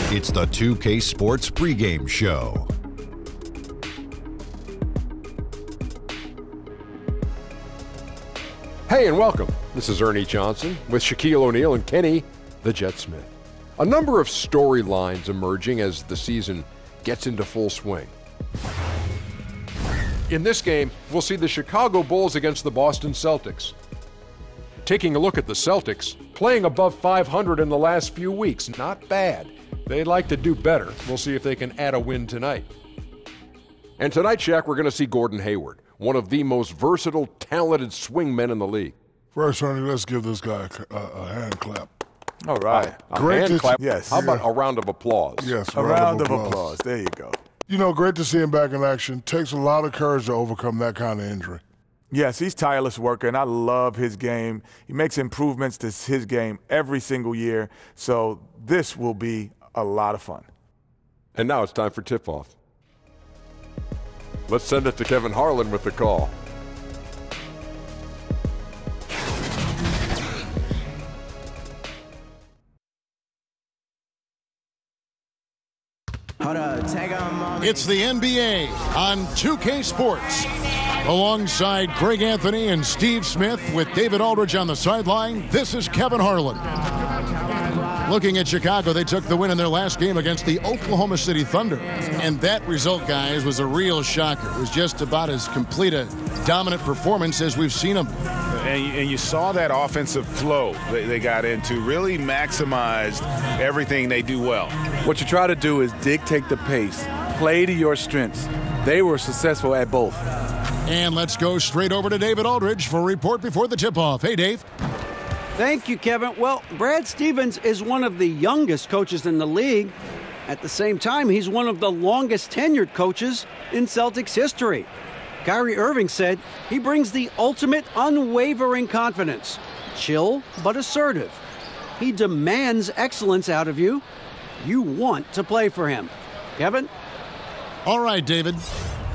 It's the 2K Sports pregame show. Hey, and welcome. This is Ernie Johnson with Shaquille O'Neal and Kenny the Jet Smith. A number of storylines emerging as the season gets into full swing. In this game, we'll see the Chicago Bulls against the Boston Celtics. Taking a look at the Celtics, playing above 500 in the last few weeks. Not bad. They'd like to do better. We'll see if they can add a win tonight. And tonight, Shaq, we're going to see Gordon Hayward, one of the most versatile, talented swingmen in the league. First, Ernie, let's give this guy a hand clap. All right. Great hand clap. Yes. How about a round of applause? Yes, a round of applause. There you go. You know, great to see him back in action. Takes a lot of courage to overcome that kind of injury. Yes, he's tireless worker, and I love his game. He makes improvements to his game every single year, so this will be a lot of fun. And now it's time for tip-off. Let's send it to Kevin Harlan with the call. It's the NBA on 2K Sports. Alongside Greg Anthony and Steve Smith with David Aldridge on the sideline, this is Kevin Harlan. Looking at Chicago, they took the win in their last game against the Oklahoma City Thunder. And that result, guys, was a real shocker. It was just about as complete a dominant performance as we've seen them. And you saw that offensive flow they got into, really maximized everything they do well. What you try to do is dictate the pace, play to your strengths. They were successful at both. And let's go straight over to David Aldridge for a report before the tip-off. Hey, Dave. Thank you, Kevin. Well, Brad Stevens is one of the youngest coaches in the league. At the same time, he's one of the longest tenured coaches in Celtics history. Kyrie Irving said he brings the ultimate unwavering confidence, chill but assertive. He demands excellence out of you. You want to play for him. Kevin? All right, David.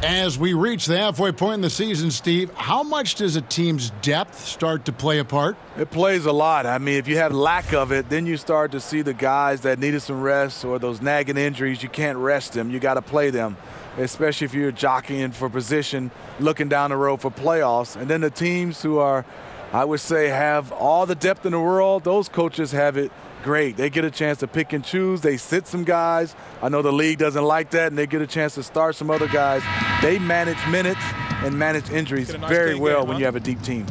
As we reach the halfway point in the season, Steve, how much does a team's depth start to play a part? It plays a lot. I mean, if you have lack of it, then you start to see the guys that needed some rest or those nagging injuries, you can't rest them. You got to play them, especially if you're jockeying for position, looking down the road for playoffs. And then the teams who are, I would say, have all the depth in the world, those coaches have it great. They get a chance to pick and choose. They sit some guys. I know the league doesn't like that, and they get a chance to start some other guys. They manage minutes and manage injuries very well when you have a deep team.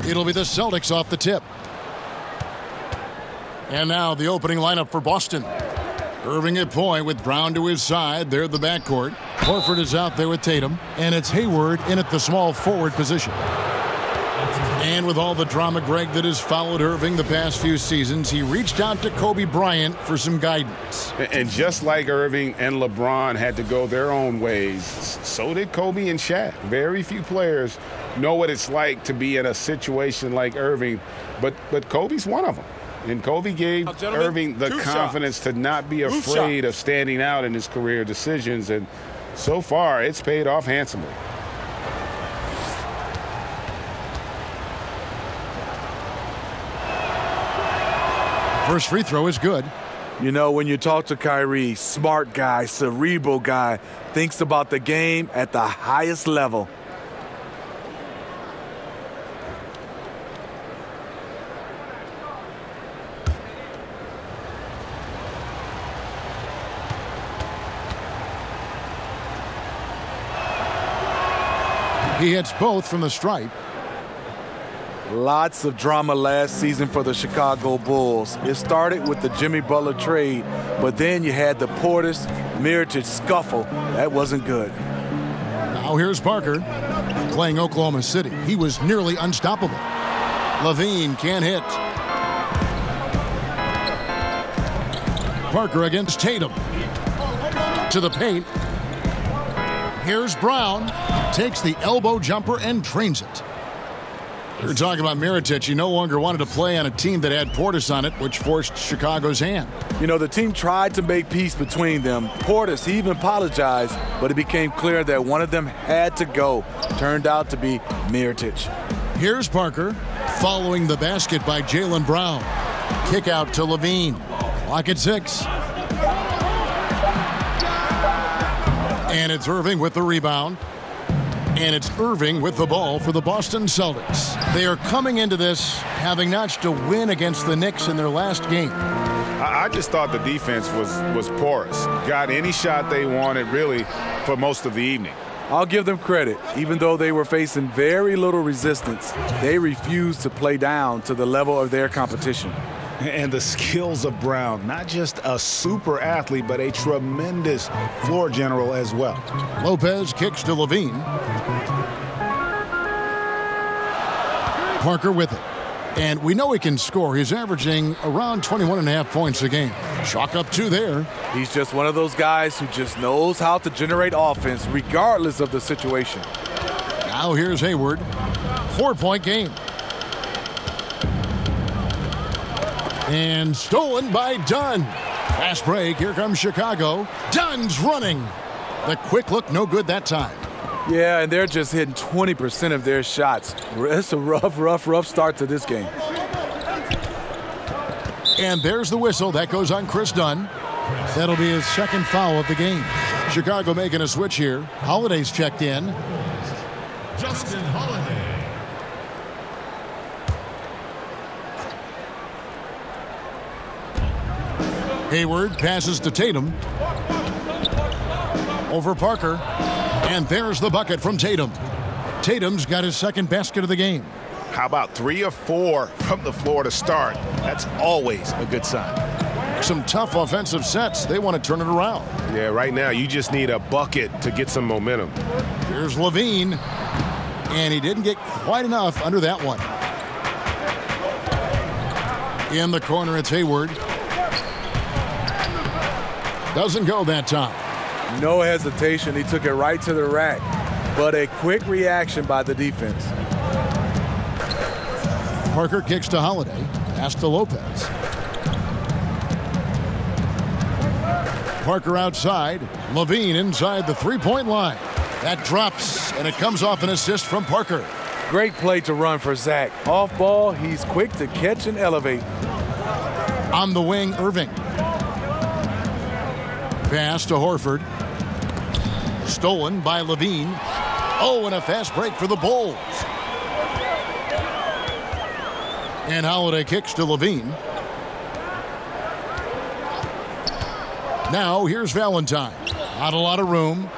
It'll be the Celtics off the tip. And now the opening lineup for Boston. Irving at point with Brown to his side. They're the backcourt. Horford is out there with Tatum. And it's Hayward in at the small forward position. And with all the drama, Greg, that has followed Irving the past few seasons, he reached out to Kobe Bryant for some guidance. And just like Irving and LeBron had to go their own ways, so did Kobe and Shaq. Very few players know what it's like to be in a situation like Irving, but Kobe's one of them. And Kobe gave Irving the confidence to not be afraid of standing out in his career decisions, and so far it's paid off handsomely. First free throw is good. You know, when you talk to Kyrie, smart guy, cerebral guy, thinks about the game at the highest level. He hits both from the stripe. Lots of drama last season for the Chicago Bulls. It started with the Jimmy Butler trade, but then you had the Portis-Mirotic scuffle. That wasn't good. Now here's Parker playing Oklahoma City. He was nearly unstoppable. Levine can't hit. Parker against Tatum. To the paint. Here's Brown. Takes the elbow jumper and drains it. You're talking about Mirotic. He no longer wanted to play on a team that had Portis on it, which forced Chicago's hand. You know, the team tried to make peace between them. Portis, he even apologized, but it became clear that one of them had to go. Turned out to be Mirotic. Here's Parker following the basket by Jaylen Brown. Kick out to Levine. Clock at 6. And it's Irving with the rebound. And it's Irving with the ball for the Boston Celtics. They are coming into this having notched a win against the Knicks in their last game. I just thought the defense was porous. Got any shot they wanted, really, for most of the evening. I'll give them credit. Even though they were facing very little resistance, they refused to play down to the level of their competition. And the skills of Brown, not just a super athlete, but a tremendous floor general as well. Lopez kicks to Levine. Parker with it. And we know he can score. He's averaging around 21.5 points a game. Chalk up 2 there. He's just one of those guys who just knows how to generate offense regardless of the situation. Now here's Hayward. 4-point game. And stolen by Dunn. Fast break. Here comes Chicago. Dunn's running. The quick look, no good that time. Yeah, and they're just hitting 20% of their shots. It's a rough start to this game. And there's the whistle. That goes on Chris Dunn. That'll be his second foul of the game. Chicago making a switch here. Holiday's checked in. Justin Holiday. Hayward passes to Tatum. Over Parker. And there's the bucket from Tatum. Tatum's got his second basket of the game. How about 3 or 4 from the floor to start? That's always a good sign. Some tough offensive sets. They want to turn it around. Yeah, right now you just need a bucket to get some momentum. Here's Levine. And he didn't get quite enough under that one. In the corner, it's Hayward. Doesn't go that time. No hesitation. He took it right to the rack. But a quick reaction by the defense. Parker kicks to Holiday. Pass to Lopez. Parker outside. Levine inside the three-point line. That drops, and it comes off an assist from Parker. Great play to run for Zach. Off ball, he's quick to catch and elevate. On the wing, Irving. Pass to Horford. Stolen by Levine. Oh, and a fast break for the Bulls. And Holiday kicks to Levine. Now here's Valentine. Not a lot of room.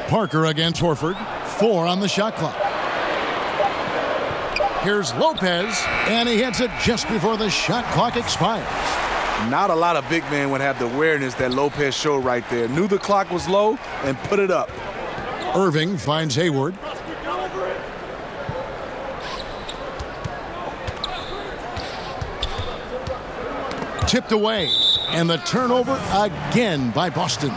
Parker against Horford. 4 on the shot clock. Here's Lopez, and he hits it just before the shot clock expires. Not a lot of big men would have the awareness that Lopez showed right there. Knew the clock was low and put it up. Irving finds Hayward. Tipped away, and the turnover again by Boston.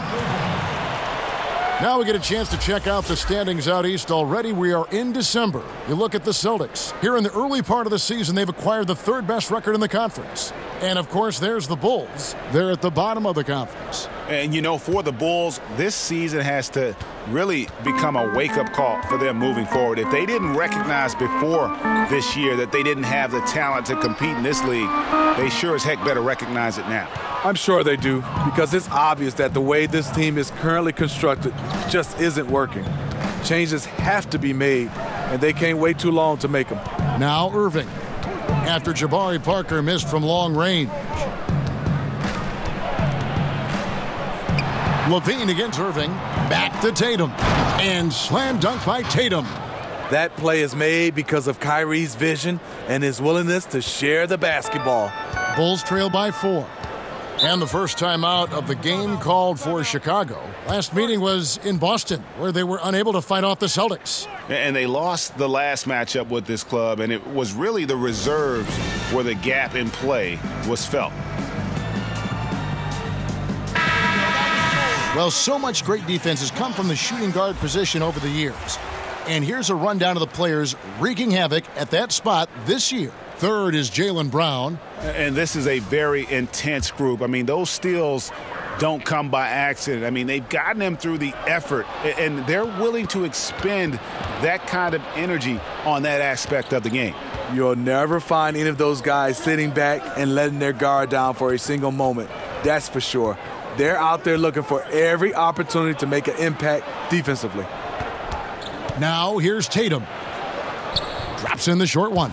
Now we get a chance to check out the standings out east already. We are in December. You look at the Celtics. Here in the early part of the season, they've acquired the 3rd best record in the conference. And, of course, there's the Bulls. They're at the bottom of the conference. And, you know, for the Bulls, this season has to really become a wake-up call for them moving forward. If they didn't recognize before this year that they didn't have the talent to compete in this league, they sure as heck better recognize it now. I'm sure they do, because it's obvious that the way this team is currently constructed just isn't working. Changes have to be made, and they can't wait too long to make them. Now Irving, after Jabari Parker missed from long range. Levine against Irving. Back to Tatum. And slam dunk by Tatum. That play is made because of Kyrie's vision and his willingness to share the basketball. Bulls trail by 4. And the first time out of the game called for Chicago. Last meeting was in Boston, where they were unable to fight off the Celtics. And they lost the last matchup with this club, and it was really the reserves where the gap in play was felt. Well, so much great defense has come from the shooting guard position over the years. And here's a rundown of the players wreaking havoc at that spot this year. 3rd is Jaylen Brown. And this is a very intense group. I mean, those steals don't come by accident. I mean, they've gotten him through the effort, and they're willing to expend that kind of energy on that aspect of the game. You'll never find any of those guys sitting back and letting their guard down for a single moment. That's for sure. They're out there looking for every opportunity to make an impact defensively. Now here's Tatum. Drops in the short one.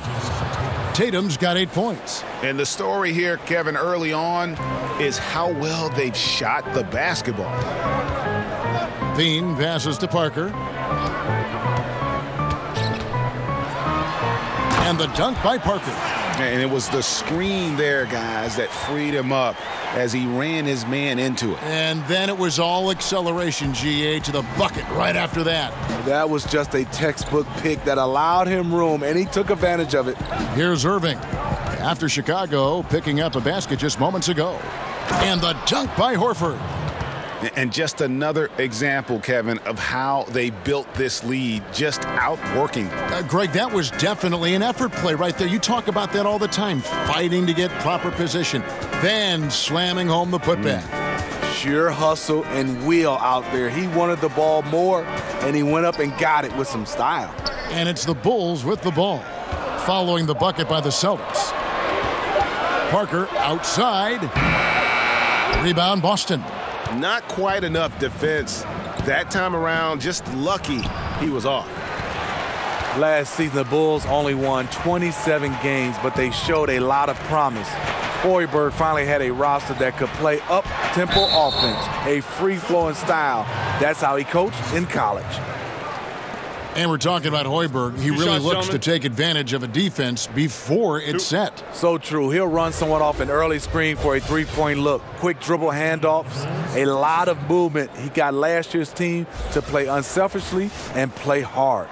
Tatum's got 8 points. And the story here, Kevin, early on is how well they've shot the basketball. Bean passes to Parker. And the dunk by Parker. And it was the screen there, guys, that freed him up as he ran his man into it. And then it was all acceleration, GA, to the bucket right after that. That was just a textbook pick that allowed him room, and he took advantage of it. Here's Irving. After Chicago picking up a basket just moments ago. And the dunk by Horford. And just another example, Kevin, of how they built this lead, just outworking. Greg, that was definitely an effort play right there. You talk about that all the time, fighting to get proper position, then slamming home the putback. Sheer hustle and will out there. He wanted the ball more, and he went up and got it with some style. And it's the Bulls with the ball, following the bucket by the Celtics. Parker outside. Rebound, Boston. Not quite enough defense that time around. Just lucky he was off. Last season, the Bulls only won 27 games, but they showed a lot of promise. Hoiberg finally had a roster that could play up-tempo offense, a free-flowing style. That's how he coached in college. And we're talking about Hoiberg. He really looks to take advantage of a defense before it's set. So true. He'll run someone off an early screen for a three-point look. Quick dribble handoffs, a lot of movement. He got last year's team to play unselfishly and play hard.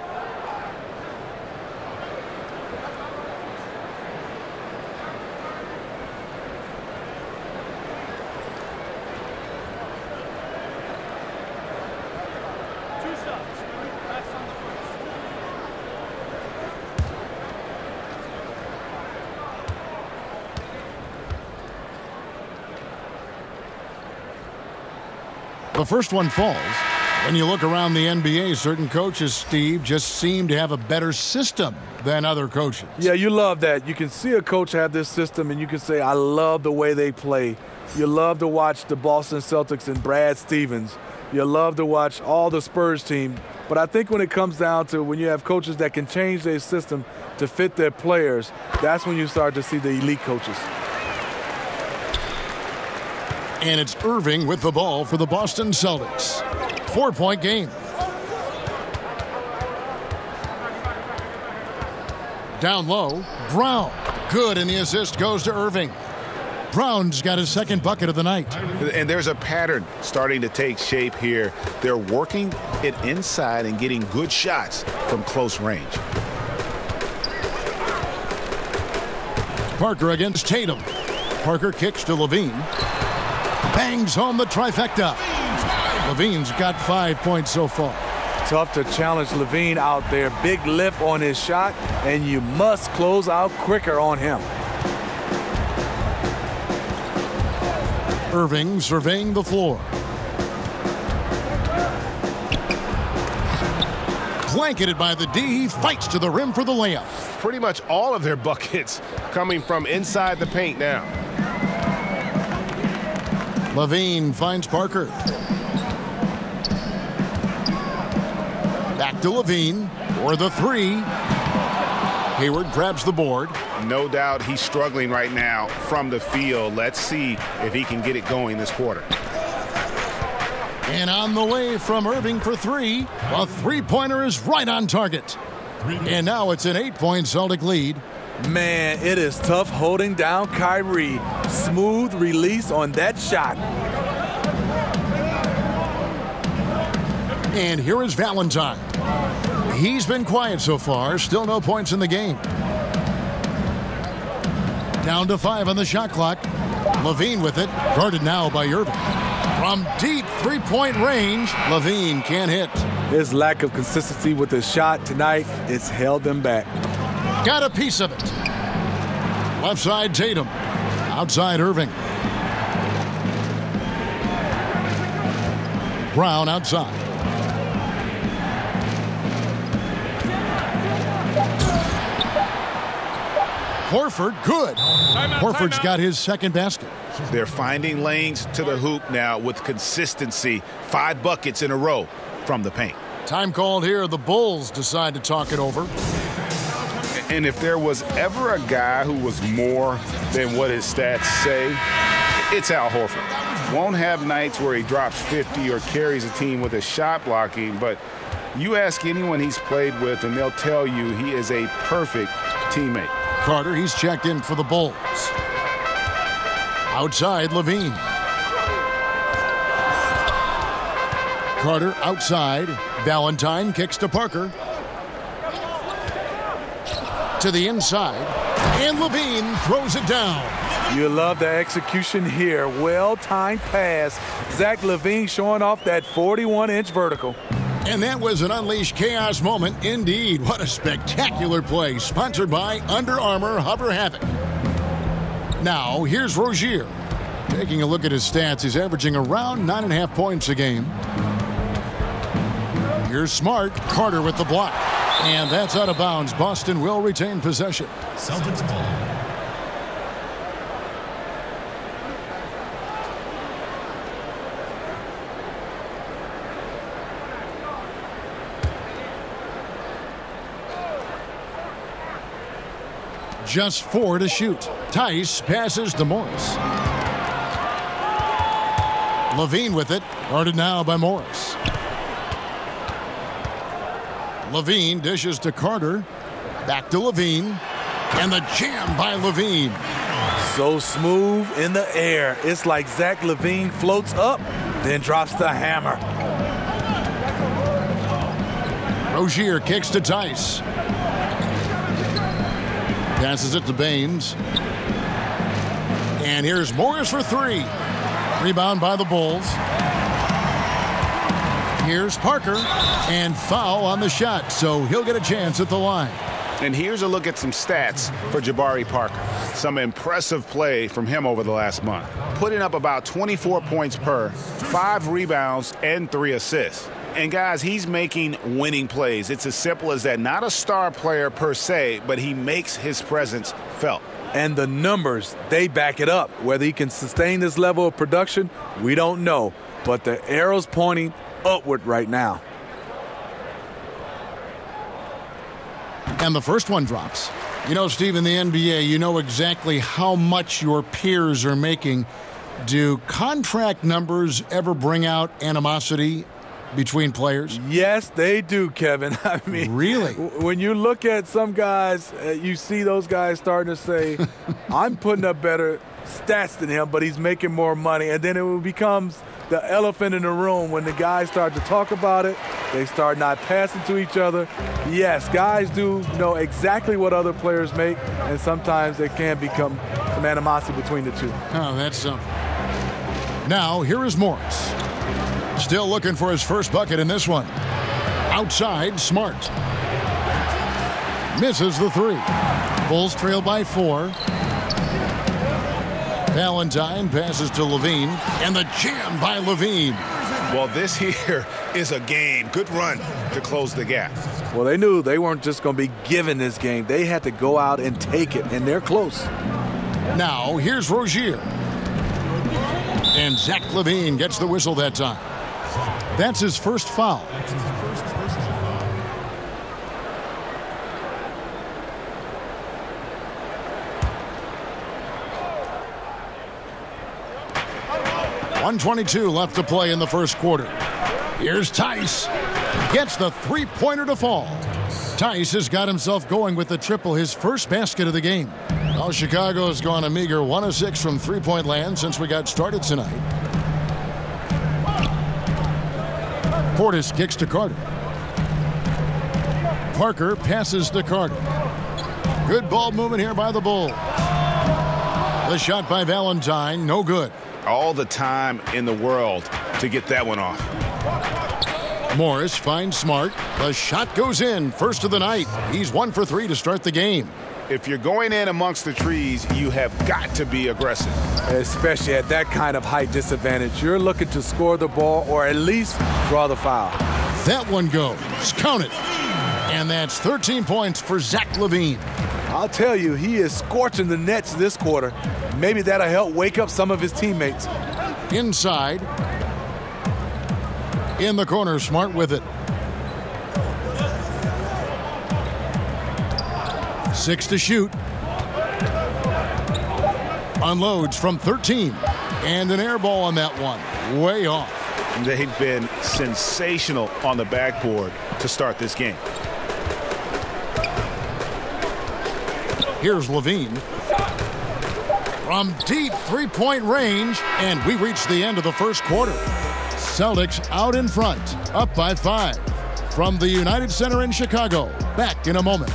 The first one falls. When you look around the NBA, certain coaches, Steve, just seem to have a better system than other coaches. Yeah, you love that. You can see a coach have this system, and you can say, I love the way they play. You love to watch the Boston Celtics and Brad Stevens. You love to watch all the Spurs team. But I think when it comes down to when you have coaches that can change their system to fit their players, that's when you start to see the elite coaches. And it's Irving with the ball for the Boston Celtics. 4-point game. Down low, Brown. Good, and the assist goes to Irving. Brown's got his second bucket of the night. And there's a pattern starting to take shape here. They're working it inside and getting good shots from close range. Parker against Tatum. Parker kicks to Levine. Bangs home the trifecta. Levine's got 5 points so far. Tough to challenge Levine out there. Big lift on his shot, and you must close out quicker on him. Irving surveying the floor. Blanketed by the D. He fights to the rim for the layup. Pretty much all of their buckets coming from inside the paint now. Levine finds Parker. Back to Levine for the three. Hayward grabs the board. No doubt he's struggling right now from the field. Let's see if he can get it going this quarter. And on the way from Irving for three. A three-pointer is right on target. And now it's an 8-point Celtic lead. Man, it is tough holding down Kyrie. Smooth release on that shot. And here is Valentine. He's been quiet so far. Still no points in the game. Down to 5 on the shot clock. Levine with it. Guarded now by Irving. From deep three-point range, Levine can't hit. His lack of consistency with his shot tonight, it's held them back. Got a piece of it. Left side, Tatum. Outside, Irving. Brown outside. Horford, good. Horford's got his second basket. They're finding lanes to the hoop now with consistency. 5 buckets in a row from the paint. Time called here. The Bulls decide to talk it over. And if there was ever a guy who was more than what his stats say, it's Al Horford. Won't have nights where he drops 50 or carries a team with his shot blocking, but you ask anyone he's played with and they'll tell you he is a perfect teammate. Carter, he's checked in for the Bulls. Outside, Levine. Carter outside. Valentine kicks to Parker. To the inside. And Levine throws it down. You love the execution here. Well-timed pass. Zach LaVine showing off that 41-inch vertical. And that was an unleashed chaos moment indeed. What a spectacular play. Sponsored by Under Armour Hover Havoc. Now, here's Rozier. Taking a look at his stats, he's averaging around 9.5 points a game. Here's Smart. Carter with the block. And that's out of bounds. Boston will retain possession. Celtics ball. Just 4 to shoot. Tice passes to Morris. Levine with it. Guarded now by Morris. Levine dishes to Carter. Back to Levine. And the jam by Levine. So smooth in the air. It's like Zach LaVine floats up, then drops the hammer. Rozier kicks to Tice. Passes it to Baines. And here's Morris for 3. Rebound by the Bulls. Here's Parker. And foul on the shot, so he'll get a chance at the line. And here's a look at some stats for Jabari Parker. Some impressive play from him over the last month. Putting up about 24 points per, 5 rebounds, and 3 assists. And guys, he's making winning plays. It's as simple as that. Not a star player per se, but he makes his presence felt. And the numbers, they back it up. Whether he can sustain this level of production, we don't know. But the arrow's pointing upward right now. And the first one drops. You know, Steve, in the NBA, you know exactly how much your peers are making. Do contract numbers ever bring out animosity between players? Yes, they do, Kevin. I mean, really? When you look at some guys, you see those guys starting to say, I'm putting up better stats than him, but he's making more money. And then it becomes the elephant in the room when the guys start to talk about it. They start not passing to each other. Yes, guys do know exactly what other players make, and sometimes there can become some animosity between the two. Oh, that's something. Now, here is Morris. Still looking for his first bucket in this one. Outside, Smart. Misses the 3. Bulls trail by 4. Valentine passes to Levine. And the jam by Levine. Well, this here is a game. Good run to close the gap. Well, they knew they weren't just going to be given this game. They had to go out and take it, and they're close. Now, here's Rozier. And Zach LaVine gets the whistle that time. That's his first foul. .122 left to play in the first quarter. Here's Tice. Gets the three-pointer to fall. Tice has got himself going with the triple, his first basket of the game. Now Chicago has gone a meager 1 of 6 from three-point land since we got started tonight. Portis kicks to Carter. Parker passes to Carter. Good ball movement here by the Bulls. The shot by Valentine, no good. All the time in the world to get that one off. Morris finds Smart. The shot goes in, first of the night. He's 1 for 3 to start the game. If you're going in amongst the trees, you have got to be aggressive. Especially at that kind of height disadvantage. You're looking to score the ball or at least draw the foul. That one goes. Count it. And that's 13 points for Zach LaVine. I'll tell you, he is scorching the Nets this quarter. Maybe that'll help wake up some of his teammates. Inside. In the corner, Smart with it. 6 to shoot. Unloads from 13. And an air ball on that one. Way off. They've been sensational on the backboard to start this game. Here's LaVine. From deep three-point range, and we reach the end of the first quarter. Celtics out in front, up by 5. From the United Center in Chicago, back in a moment.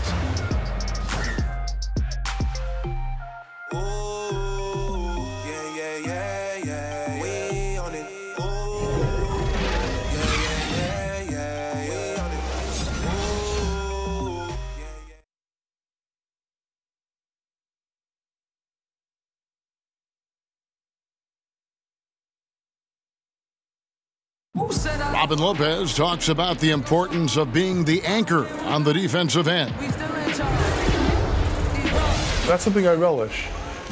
Robin Lopez talks about the importance of being the anchor on the defensive end. That's something I relish.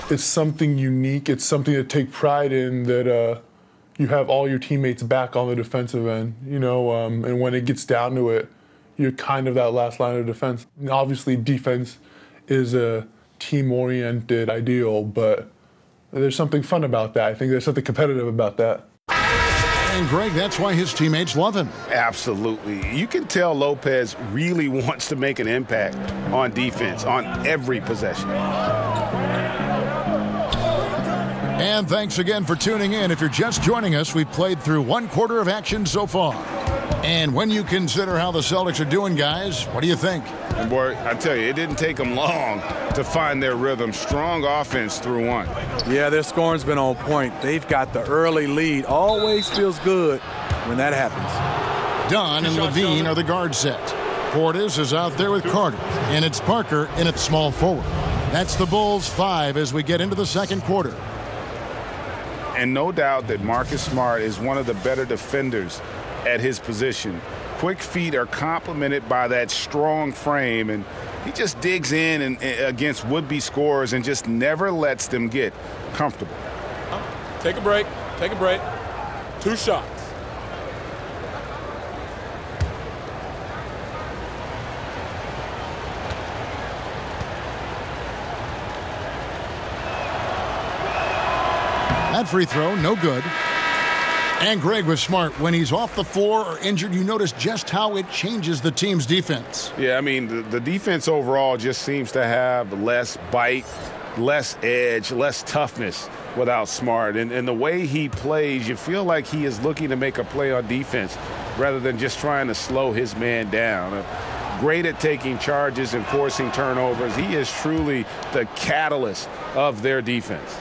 It's something unique. It's something to take pride in, that you have all your teammates back on the defensive end, and when it gets down to it, you're kind of that last line of defense. And obviously, defense is a team-oriented ideal, but there's something fun about that. I think there's something competitive about that. And Greg, that's why his teammates love him. Absolutely. You can tell Lopez really wants to make an impact on defense, on every possession. And thanks again for tuning in. If you're just joining us, we've played through one quarter of action so far. And when you consider how the Celtics are doing, guys, what do you think? And boy, I tell you, it didn't take them long to find their rhythm. Strong offense through one. Yeah, their scoring's been on point. They've got the early lead. Always feels good when that happens. Dunn and LaVine are the guard set. Portis is out there with Carter, and it's Parker in at small forward. That's the Bulls 5 as we get into the second quarter. And no doubt that Marcus Smart is one of the better defenders at his position. Quick feet are complemented by that strong frame, and he just digs in and against would-be scorers and just never lets them get comfortable. Take a break. Take a break. 2 shots. That free throw, no good. And Greg was smart. When he's off the floor or injured, you notice just how it changes the team's defense. Yeah, I mean, the defense overall just seems to have less bite, less edge, less toughness without Smart. And the way he plays, you feel like he is looking to make a play on defense rather than just trying to slow his man down. Great at taking charges and forcing turnovers. He is truly the catalyst of their defense.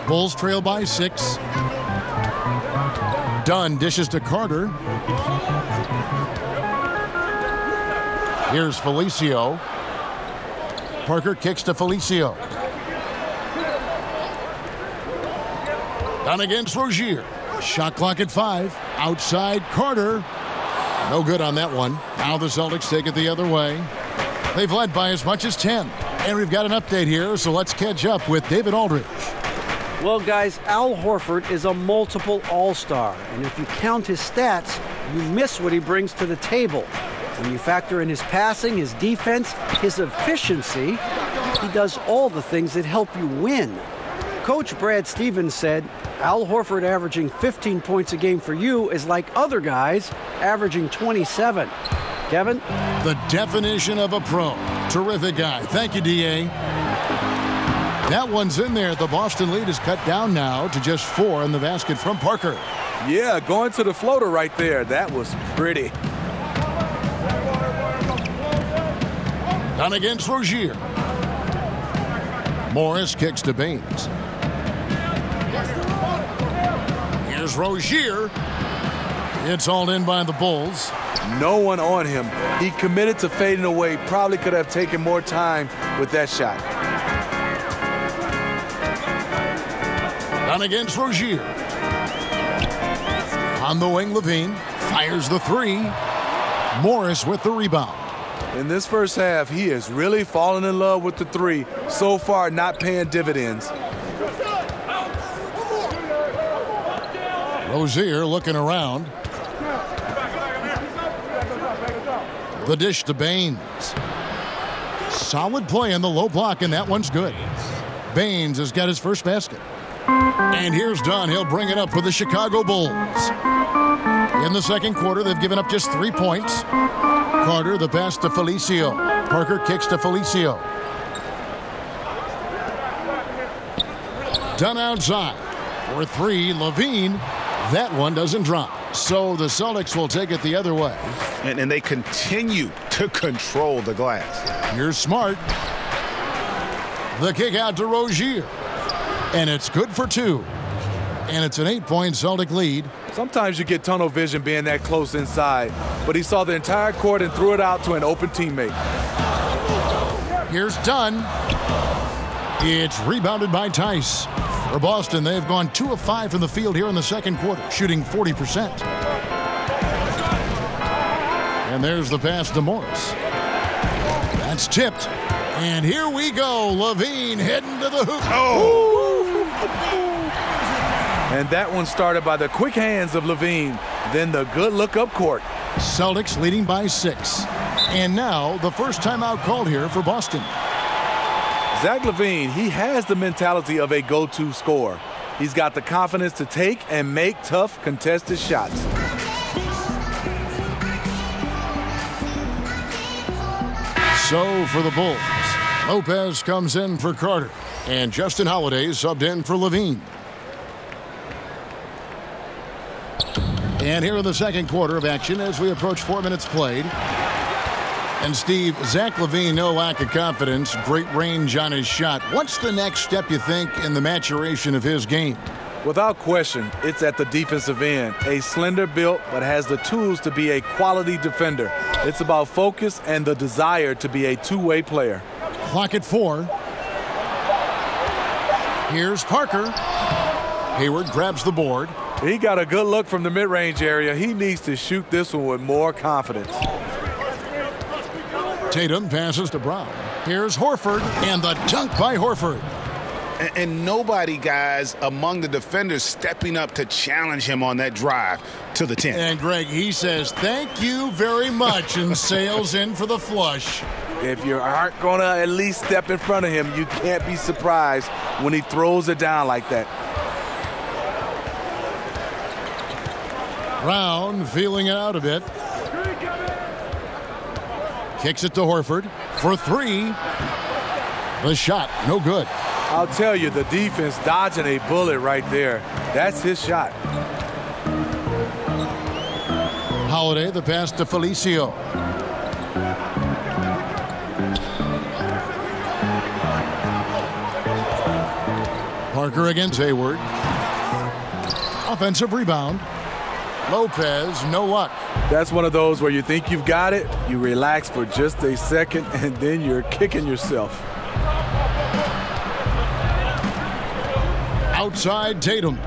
Bulls trail by 6. Dunn dishes to Carter. Here's Felicio. Parker kicks to Felicio. Dunn against Rozier. Shot clock at 5. Outside Carter. No good on that one. Now the Celtics take it the other way. They've led by as much as 10. And we've got an update here, so let's catch up with David Aldridge. Well, guys, Al Horford is a multiple all-star, and if you count his stats, you miss what he brings to the table. When you factor in his passing, his defense, his efficiency, he does all the things that help you win. Coach Brad Stevens said, Al Horford averaging 15 points a game for you is like other guys averaging 27. Kevin? The definition of a pro. Terrific guy. Thank you, D.A. That one's in there. The Boston lead is cut down now to just 4 in the basket from Parker. Yeah, going to the floater right there. That was pretty. Done against Rozier. Morris kicks to Baines. Here's Rozier. It's all in by the Bulls. No one on him. He committed to fading away. Probably could have taken more time with that shot. Done against Rozier. On the wing, Levine fires the three. Morris with the rebound. In this first half, he has really fallen in love with the three. So far, not paying dividends. Rozier looking around. The dish to Baines. Solid play in the low block, and that one's good. Baines has got his first basket. And here's Dunn. He'll bring it up for the Chicago Bulls. In the second quarter, they've given up just 3 points. Carter, the pass to Felicio. Parker kicks to Felicio. Dunn outside. For three, Levine. That one doesn't drop. So the Celtics will take it the other way. And they continue to control the glass. Here's Smart. The kick out to Rozier. And it's good for two. And it's an 8-point Celtic lead. Sometimes you get tunnel vision being that close inside, but he saw the entire court and threw it out to an open teammate. Here's Dunn. It's rebounded by Tice. For Boston, they've gone 2 of 5 from the field here in the second quarter, shooting 40%. And there's the pass to Morris. That's tipped. And here we go. Levine heading to the hoop. Oh! And that one started by the quick hands of Levine, then the good look up court. Celtics leading by 6. And now the first timeout called here for Boston. Zach LaVine, he has the mentality of a go-to scorer. He's got the confidence to take and make tough contested shots. So for the Bulls, Lopez comes in for Carter, and Justin Holiday subbed in for Levine. And here in the second quarter of action as we approach 4 minutes played. And Steve, Zach LaVine, no lack of confidence, great range on his shot. What's the next step, you think, in the maturation of his game? Without question, it's at the defensive end. A slender build, but has the tools to be a quality defender. It's about focus and the desire to be a two-way player. Clock at 4. Here's Parker. Hayward grabs the board. He got a good look from the mid-range area. He needs to shoot this one with more confidence. Tatum passes to Brown. Here's Horford, and the dunk by Horford. And nobody, guys, among the defenders stepping up to challenge him on that drive to the 10. And Greg, he says, thank you very much, and sails in for the flush. If you aren't going to at least step in front of him, you can't be surprised when he throws it down like that. Brown feeling it out a bit. Kicks it to Horford for 3. The shot, no good. I'll tell you, the defense dodging a bullet right there. That's his shot. Holiday, the pass to Felicio. Parker against Hayward. Offensive rebound. Lopez, no luck. That's one of those where you think you've got it, you relax for just a second, and then you're kicking yourself. Outside Tatum.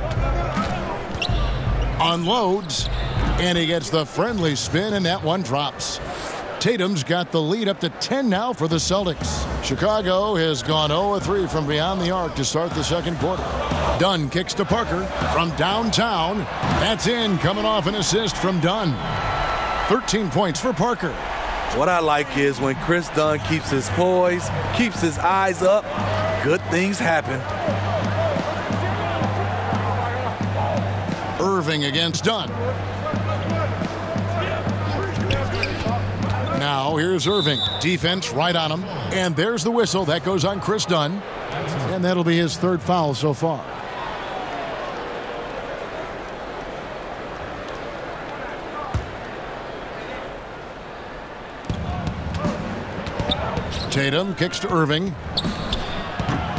Unloads, and he gets the friendly spin, and that one drops. Tatum's got the lead up to 10 now for the Celtics. Chicago has gone 0-3 from beyond the arc to start the second quarter. Dunn kicks to Parker from downtown. That's in, coming off an assist from Dunn. 13 points for Parker. What I like is when Chris Dunn keeps his poise, keeps his eyes up, good things happen. Irving against Dunn. Now here's Irving. Defense right on him. And there's the whistle. That goes on Chris Dunn. And that'll be his 3rd foul so far. Tatum kicks to Irving.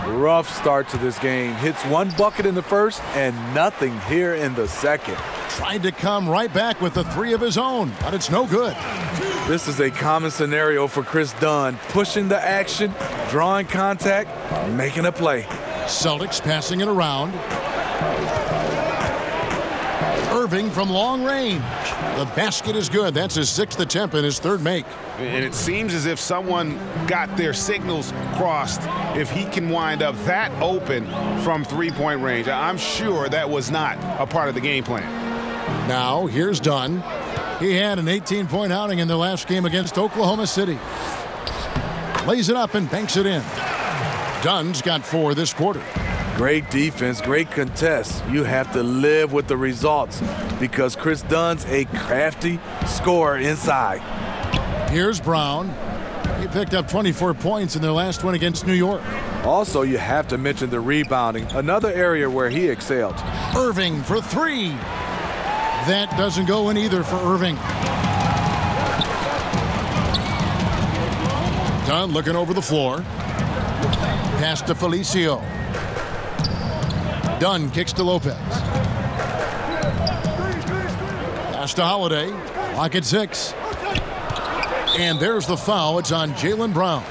Rough start to this game. Hits one bucket in the first and nothing here in the second. Tried to come right back with the three of his own, but it's no good. This is a common scenario for Chris Dunn, pushing the action, drawing contact, making a play. Celtics passing it around. Irving from long range. The basket is good. That's his 6th attempt and his 3rd make. And it seems as if someone got their signals crossed if he can wind up that open from three-point range. I'm sure that was not a part of the game plan. Now, here's Dunn. He had an 18-point outing in their last game against Oklahoma City. Lays it up and banks it in. Dunn's got 4 this quarter. Great defense, great contest. You have to live with the results because Chris Dunn's a crafty scorer inside. Here's Brown. He picked up 24 points in their last one against New York. Also, you have to mention the rebounding, another area where he excelled. Irving for 3. That doesn't go in either for Irving. Dunn looking over the floor. Pass to Felicio. Dunn kicks to Lopez. Pass to Holiday. Clock at 6. And there's the foul. It's on Jaylen Brown.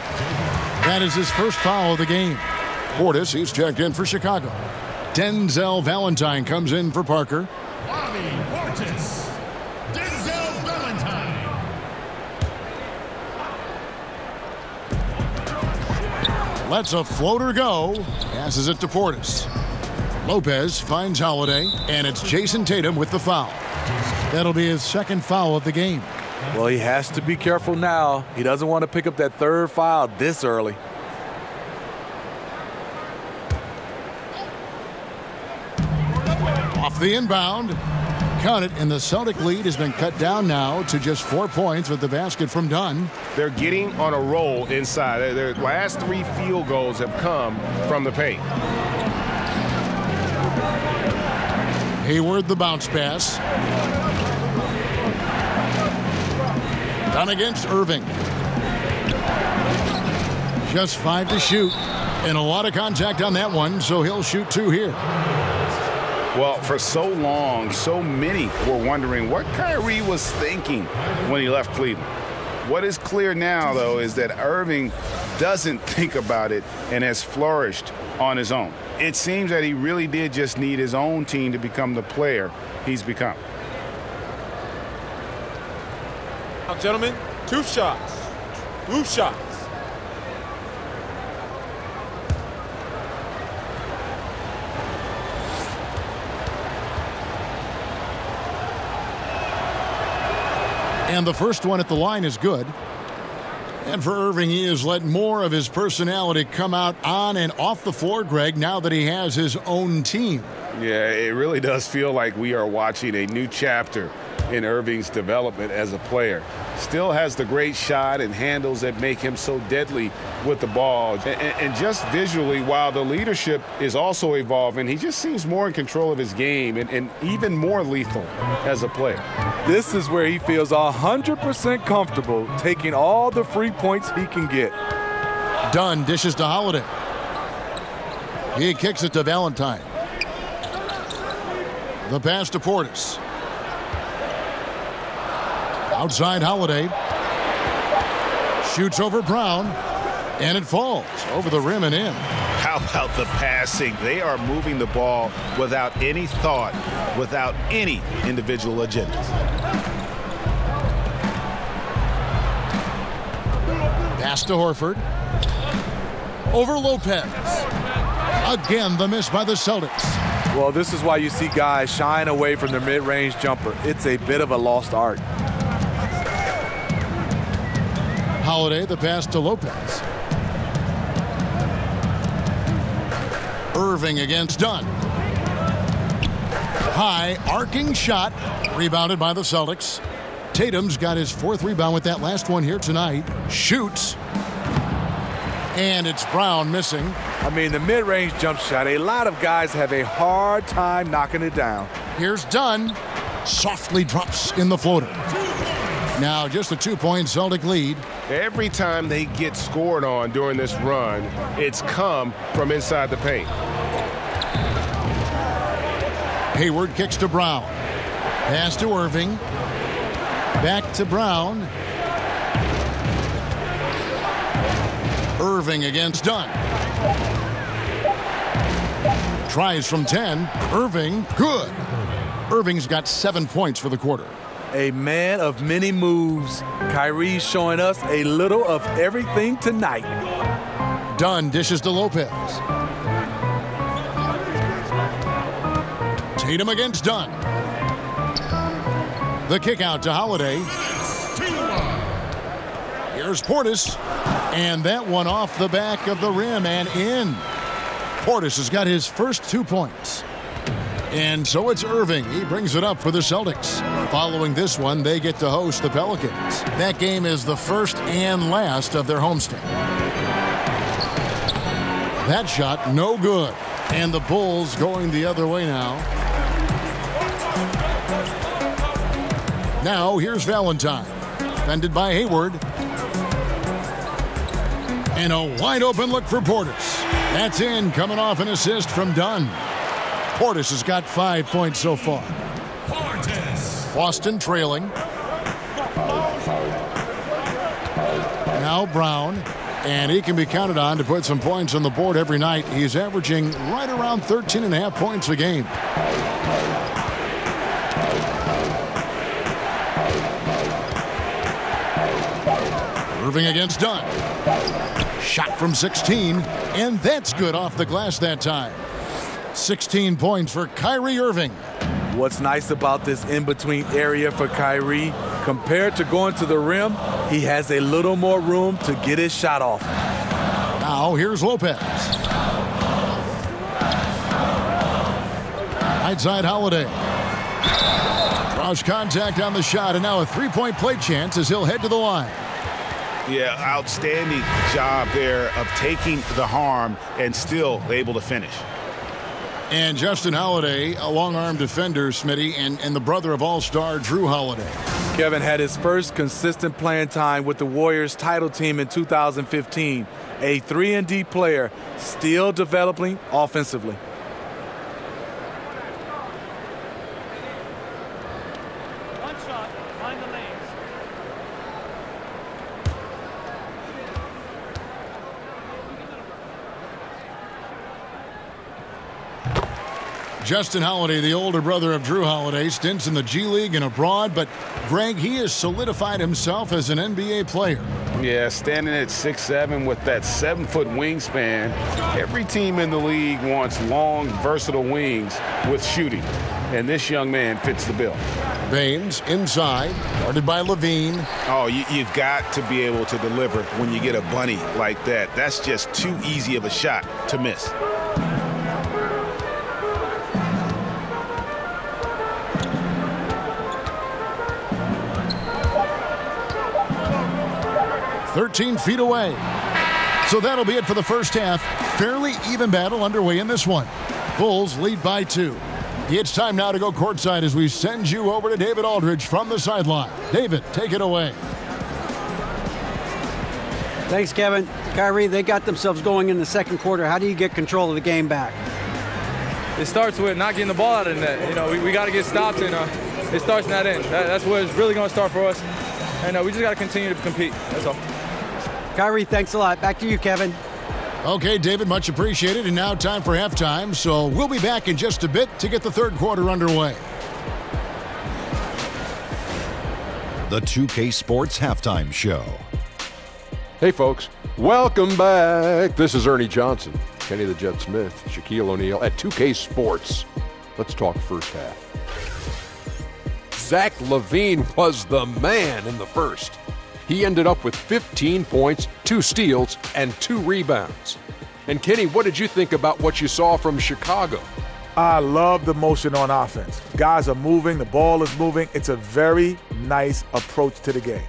That is his first foul of the game. Portis, he's checked in for Chicago. Denzel Valentine comes in for Parker. Bobby Portis. Denzel Valentine. Lets a floater go. Passes it to Portis. Lopez finds Holiday, and it's Jason Tatum with the foul. That'll be his 2nd foul of the game. Well, he has to be careful now. He doesn't want to pick up that 3rd foul this early. Off the inbound. Count it, and the Celtic lead has been cut down now to just 4 points with the basket from Dunn. They're getting on a roll inside. Their last 3 field goals have come from the paint. Hayward the bounce pass. Dunn against Irving. Just 5 to shoot. And a lot of contact on that one, so he'll shoot 2 here. Well, for so long, so many were wondering what Kyrie was thinking when he left Cleveland. What is clear now, though, is that Irving doesn't think about it and has flourished on his own. It seems that he really did just need his own team to become the player he's become. Now, gentlemen, 2 shots. 2 shots. And the first one at the line is good. And for Irving, he has let more of his personality come out on and off the floor, Greg, now that he has his own team. Yeah, it really does feel like we are watching a new chapter in Irving's development as a player. Still has the great shot and handles that make him so deadly with the ball. And just visually, while the leadership is also evolving, he just seems more in control of his game and even more lethal as a player. This is where he feels 100% comfortable taking all the free points he can get. Dunn dishes to Holiday. He kicks it to Valentine. The pass to Portis. Outside Holiday. Shoots over Brown. And it falls over the rim and in. How about the passing? They are moving the ball without any thought, without any individual agendas. Pass to Horford. Over Lopez. Again, the miss by the Celtics. Well, this is why you see guys shying away from their mid-range jumper. It's a bit of a lost art. Holiday, the pass to Lopez. Irving against Dunn. High arcing shot, rebounded by the Celtics. Tatum's got his 4th rebound with that last one here tonight. Shoots. And it's Brown missing. I mean, the mid-range jump shot, a lot of guys have a hard time knocking it down. Here's Dunn. Softly drops in the floater. Now just a 2-point Celtic lead. Every time they get scored on during this run, it's come from inside the paint. Hayward kicks to Brown. Pass to Irving. Back to Brown. Irving against Dunn. Tries from 10. Irving, good. Irving's got 7 points for the quarter. A man of many moves. Kyrie's showing us a little of everything tonight. Dunn dishes to Lopez. Tatum against Dunn. The kick out to Holiday. Here's Portis. And that one off the back of the rim and in. Portis has got his first 2 points. And so it's Irving. He brings it up for the Celtics. Following this one, they get to host the Pelicans. That game is the first and last of their homestand. That shot, no good. And the Bulls going the other way now. Now, here's Valentine. Defended by Hayward. And a wide open look for Portis. That's in, coming off an assist from Dunn. Portis has got 5 points so far. Boston trailing. Now Brown. And he can be counted on to put some points on the board every night. He's averaging right around 13.5 points a game. Irving against Dunn. Shot from 16, and that's good off the glass that time. 16 points for Kyrie Irving. What's nice about this in-between area for Kyrie, compared to going to the rim, he has a little more room to get his shot off. Now here's Lopez. Right side Holiday. Draws contact on the shot, and now a three-point play chance as he'll head to the line. Yeah, outstanding job there of taking the harm and still able to finish. And Justin Holiday, a long-arm defender, Smitty, and the brother of All-Star Drew Holiday. Kevin had his first consistent playing time with the Warriors title team in 2015. A 3-and-D player, still developing offensively. One shot, behind the lanes. Justin Holiday, the older brother of Drew Holiday, stints in the G League and abroad, but Greg, he has solidified himself as an NBA player. Yeah, standing at 6'7" with that 7-foot wingspan. Every team in the league wants long, versatile wings with shooting, and this young man fits the bill. Baines inside, guarded by Levine. Oh, you've got to be able to deliver when you get a bunny like that. That's just too easy of a shot to miss. "13 feet away." So that'll be it for the first half. Fairly even battle underway in this one. Bulls lead by 2. It's time now to go courtside as we send you over to David Aldridge from the sideline. David, take it away. Thanks, Kevin. Kyrie, they got themselves going in the second quarter. How do you get control of the game back? It starts with not getting the ball out of the net. You know, we got to get stops, and it starts in that end. That's where it's really going to start for us. And we just got to continue to compete. That's all. Kyrie, thanks a lot. Back to you, Kevin. Okay, David, much appreciated. And now time for halftime. So we'll be back in just a bit to get the third quarter underway. The 2K Sports Halftime Show. Hey, folks. Welcome back. This is Ernie Johnson, Kenny the Jet Smith, Shaquille O'Neal at 2K Sports. Let's talk first half. Zach LaVine was the man in the first. He ended up with 15 points, 2 steals, and 2 rebounds. And Kenny, what did you think about what you saw from Chicago? I love the motion on offense. Guys are moving, the ball is moving. It's a very nice approach to the game,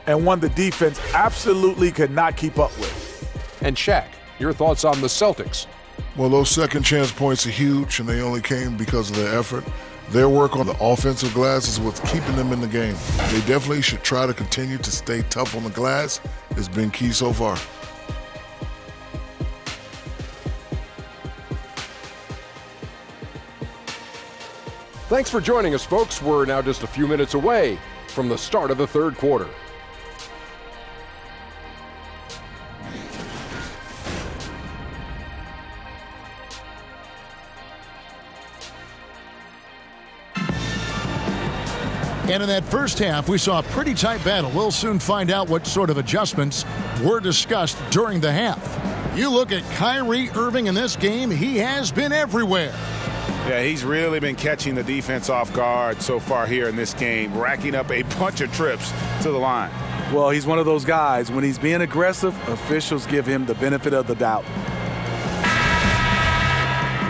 and one the defense absolutely could not keep up with. And Shaq, your thoughts on the Celtics? Well, those second chance points are huge, and they only came because of their effort. Their work on the offensive glass is what's keeping them in the game. They definitely should try to continue to stay tough on the glass. It's been key so far. Thanks for joining us, folks. We're now just a few minutes away from the start of the third quarter. And in that first half, we saw a pretty tight battle. We'll soon find out what sort of adjustments were discussed during the half. You look at Kyrie Irving in this game, he has been everywhere. Yeah, he's really been catching the defense off guard so far here in this game, racking up a bunch of trips to the line. Well, he's one of those guys. When he's being aggressive, officials give him the benefit of the doubt.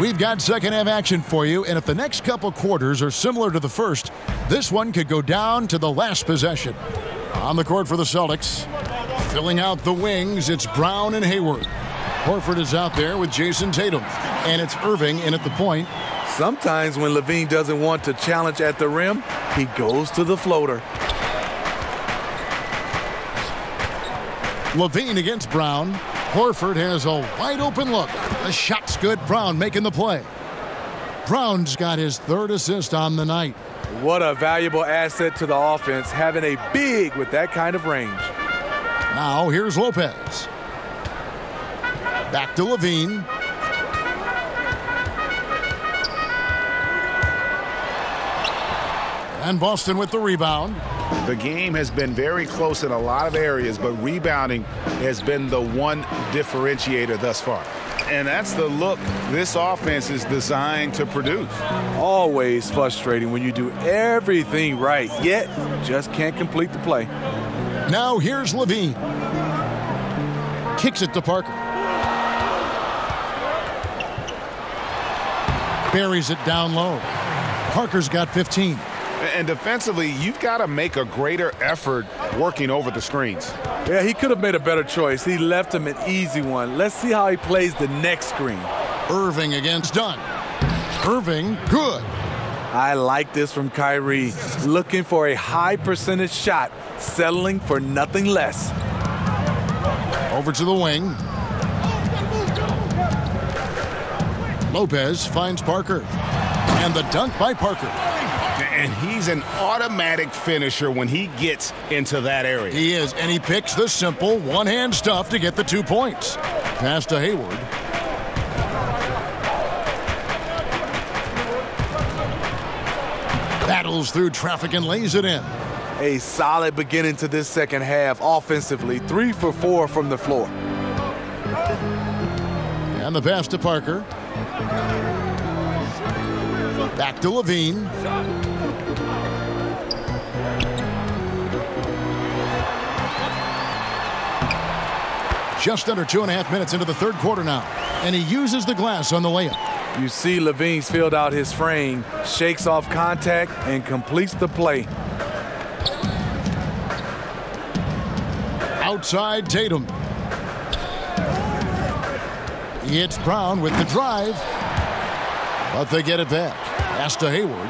We've got second half action for you, and if the next couple quarters are similar to the first, this one could go down to the last possession. On the court for the Celtics, filling out the wings, it's Brown and Hayward. Horford is out there with Jason Tatum, and it's Irving in at the point. Sometimes when Levine doesn't want to challenge at the rim, he goes to the floater. Levine against Brown. Horford has a wide open look. The shot's good. Brown making the play. Brown's got his third assist on the night. What a valuable asset to the offense, having a big with that kind of range. Now here's Lopez. Back to Levine. And Boston with the rebound. The game has been very close in a lot of areas, but rebounding has been the one differentiator thus far. And that's the look this offense is designed to produce. Always frustrating when you do everything right, yet just can't complete the play. Now here's Levine. Kicks it to Parker. Buries it down low. Parker's got 15. And defensively, you've got to make a greater effort working over the screens. Yeah, he could have made a better choice. He left him an easy one. Let's see how he plays the next screen. Irving against Dunn. Irving, good. I like this from Kyrie. Looking for a high percentage shot, settling for nothing less. Over to the wing. Lopez finds Parker. And the dunk by Parker. And he's an automatic finisher when he gets into that area. He is, and he picks the simple one-hand stuff to get the 2 points. Pass to Hayward. Battles through traffic and lays it in. A solid beginning to this second half offensively. 3 for 4 from the floor. And the pass to Parker. Back to Levine. Just under 2.5 minutes into the third quarter now. And he uses the glass on the layup. You see Levine's filled out his frame, shakes off contact, and completes the play. Outside Tatum. It's Brown with the drive. But they get it back. Pass to Hayward.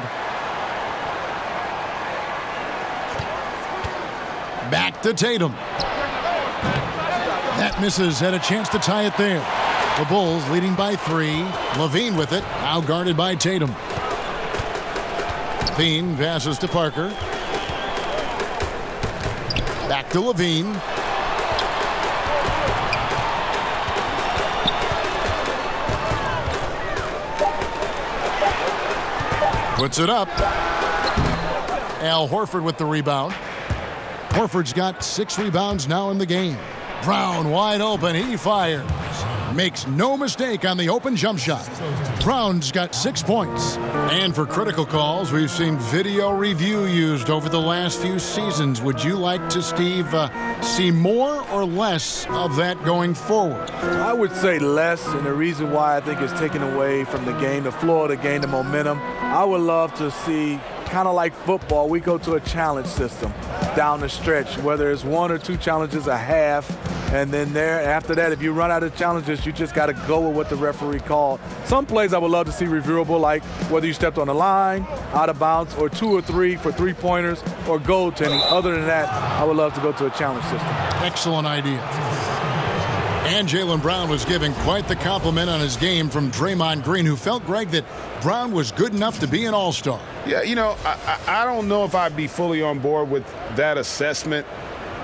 Back to Tatum. That misses, had a chance to tie it there. The Bulls leading by 3. Levine with it, now guarded by Tatum. Levine passes to Parker. Back to Levine. Puts it up. Al Horford with the rebound. Horford's got 6 rebounds now in the game. Brown wide open, he fires. Makes no mistake on the open jump shot. Brown's got 6 points. And for critical calls, we've seen video review used over the last few seasons. Would you like to, Steve, see more or less of that going forward? I would say less, and the reason why I think it's taken away from the game, the floor to gain the momentum. I would love to see, kind of like football, we go to a challenge system down the stretch, whether it's 1 or 2 challenges a half, and then after that, if you run out of challenges, you just got to go with what the referee called. Some plays I would love to see reviewable, like whether you stepped on the line, out of bounds, or 2 or 3 for 3-pointers, or goaltending. Other than that, I would love to go to a challenge system. Excellent idea. And Jaylen Brown was giving quite the compliment on his game from Draymond Green, who felt, Greg, that Brown was good enough to be an all-star. Yeah, you know, I don't know if I'd be fully on board with that assessment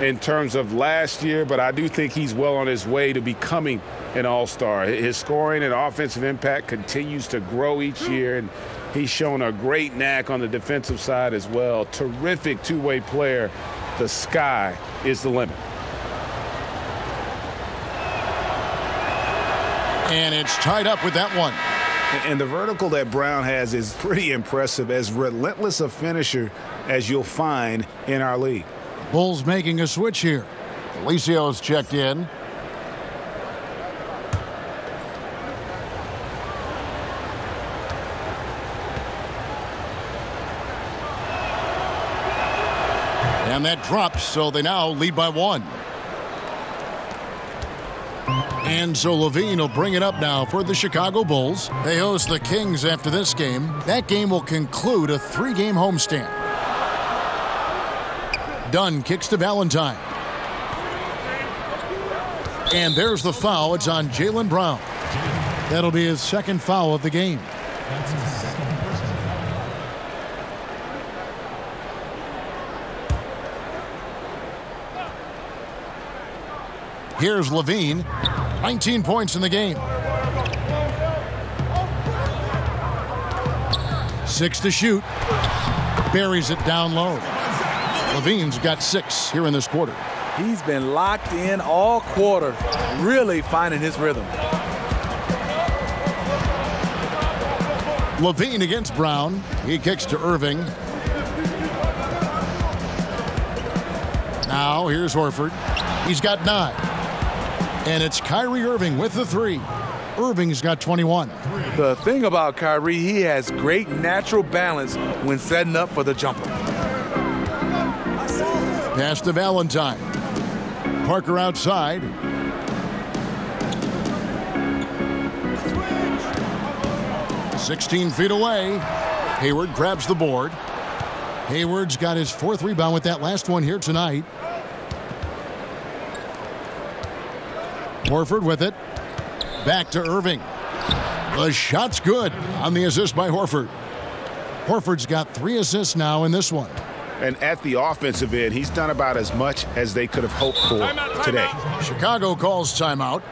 in terms of last year, but I do think he's well on his way to becoming an all-star. His scoring and offensive impact continues to grow each year, and he's shown a great knack on the defensive side as well. Terrific two-way player. The sky is the limit. And it's tied up with that one. And the vertical that Brown has is pretty impressive, as relentless a finisher as you'll find in our league. Bulls making a switch here. Felicio's checked in. And that drops, so they now lead by 1. And so LaVine will bring it up now for the Chicago Bulls. They host the Kings after this game. That game will conclude a 3-game homestand. Dunn kicks to Valentine. And there's the foul. It's on Jaylen Brown. That'll be his second foul of the game. Here's LaVine. 19 points in the game. 6 to shoot. Buries it down low. LaVine's got 6 here in this quarter. He's been locked in all quarter, really finding his rhythm. LaVine against Brown. He kicks to Irving. Now here's Horford. He's got 9. And it's Kyrie Irving with the 3. Irving's got 21. The thing about Kyrie, he has great natural balance when setting up for the jumper. Pass to Valentine. Parker outside. Switch. 16 feet away. Hayward grabs the board. Hayward's got his 4th rebound with that last one here tonight. Horford with it. Back to Irving. The shot's good on the assist by Horford. Horford's got 3 assists now in this one. And at the offensive end, he's done about as much as they could have hoped for today. Chicago calls timeout.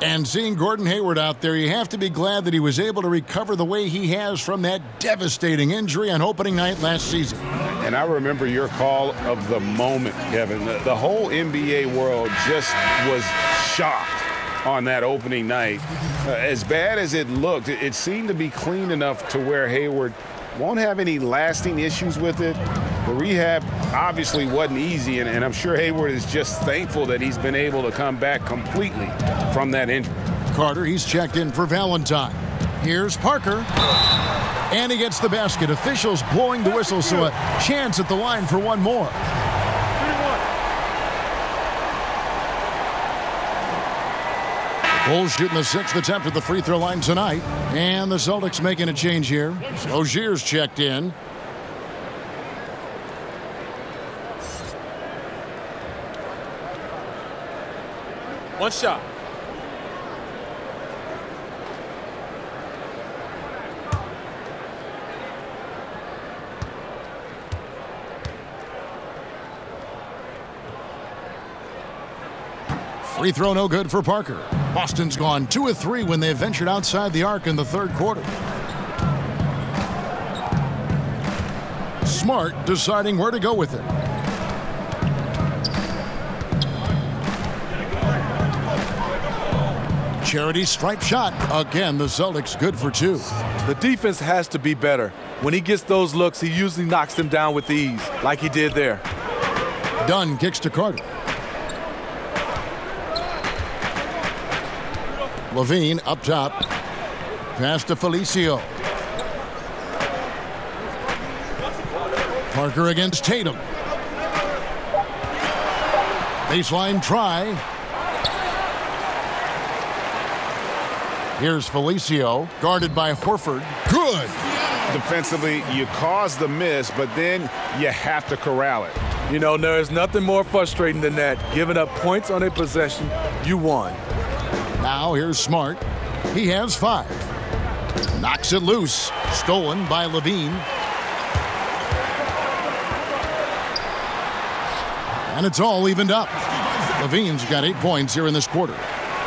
And seeing Gordon Hayward out there, you have to be glad that he was able to recover the way he has from that devastating injury on opening night last season. And I remember your call of the moment, Kevin. The whole NBA world just was shocked on that opening night. As bad as it looked, it seemed to be clean enough to where Hayward won't have any lasting issues with it. The rehab obviously wasn't easy, and I'm sure Hayward is just thankful that he's been able to come back completely from that injury. Carter, he's checked in for Valentine. Here's Parker. And he gets the basket. Officials blowing the whistle, so a chance at the line for one more. Bulls shooting the 6th attempt at the free throw line tonight. And the Celtics making a change here. Rozier's checked in. One shot. Free throw no good for Parker. Boston's gone 2 of 3 when they ventured outside the arc in the 3rd quarter. Smart deciding where to go with it. Charity stripe shot. Again, the Celtics good for 2. The defense has to be better. When he gets those looks, he usually knocks them down with ease, like he did there. Dunn kicks to Carter. LaVine up top. Pass to Felicio. Parker against Tatum. Baseline try. Here's Felicio, guarded by Horford. Good. Defensively, you cause the miss, but then you have to corral it. You know, there is nothing more frustrating than that. Giving up points on a possession you won. Now here's Smart. He has 5. Knocks it loose. Stolen by Levine. And it's all evened up. Levine's got 8 points here in this quarter.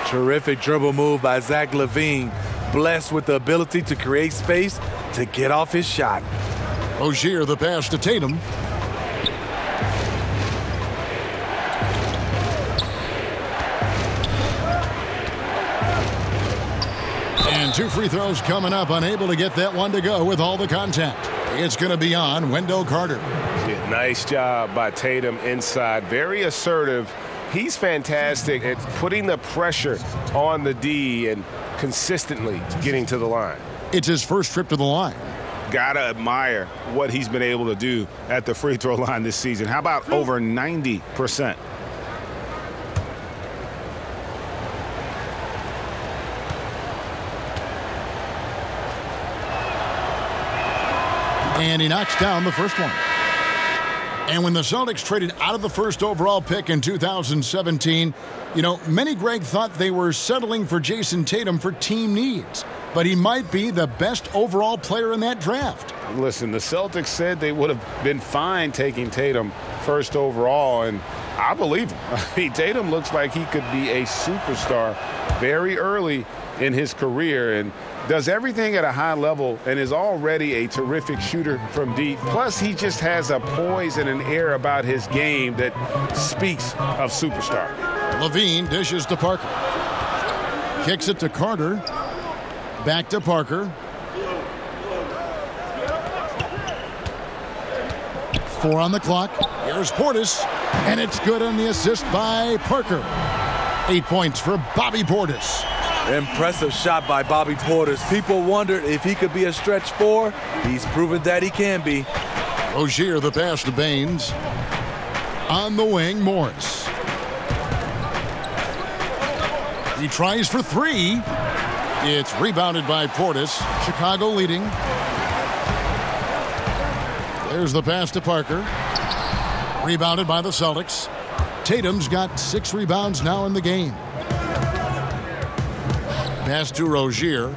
Terrific dribble move by Zach LaVine. Blessed with the ability to create space to get off his shot. Rozier the pass to Tatum. And 2 free throws coming up. Unable to get that one to go with all the contact. It's going to be on Wendell Carter. Yeah, nice job by Tatum inside. Very assertive. He's fantastic at putting the pressure on the D and consistently getting to the line. It's his first trip to the line. Gotta admire what he's been able to do at the free throw line this season. How about over 90%? And he knocks down the first one. And when the Celtics traded out of the first overall pick in 2017, many, Greg, thought they were settling for Jason Tatum for team needs. But he might be the best overall player in that draft. Listen, the Celtics said they would have been fine taking Tatum first overall, and I believe him. I mean, Tatum looks like he could be a superstar very early in his career and does everything at a high level and is already a terrific shooter from deep. Plus, he just has a poise and an air about his game that speaks of superstar. Levine dishes to Parker. Kicks it to Carter. Back to Parker. 4 on the clock. Here's Portis. And it's good on the assist by Parker. 8 points for Bobby Portis. Impressive shot by Bobby Portis. People wondered if he could be a stretch 4. He's proven that he can be. Rozier the pass to Baines. On the wing, Morris. He tries for 3. It's rebounded by Portis. Chicago leading. There's the pass to Parker. Rebounded by the Celtics. Tatum's got 6 rebounds now in the game. Pass to Rozier.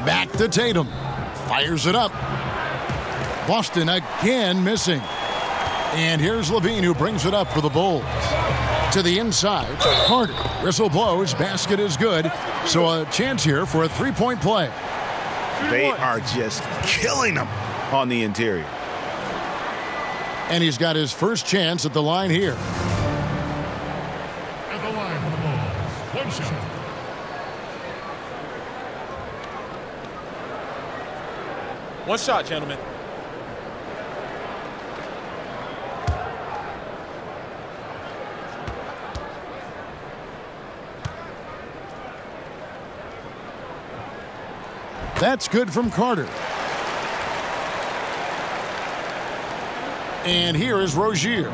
Back to Tatum. Fires it up. Boston again missing. And here's Levine who brings it up for the Bulls. To the inside. Carter. Whistle blows. Basket is good. So a chance here for a 3-point play. They are just killing them on the interior. And he's got his first chance at the line here. At the line for the Bulls. 1 shot. One shot, gentlemen. That's good from Carter. And here is Rozier.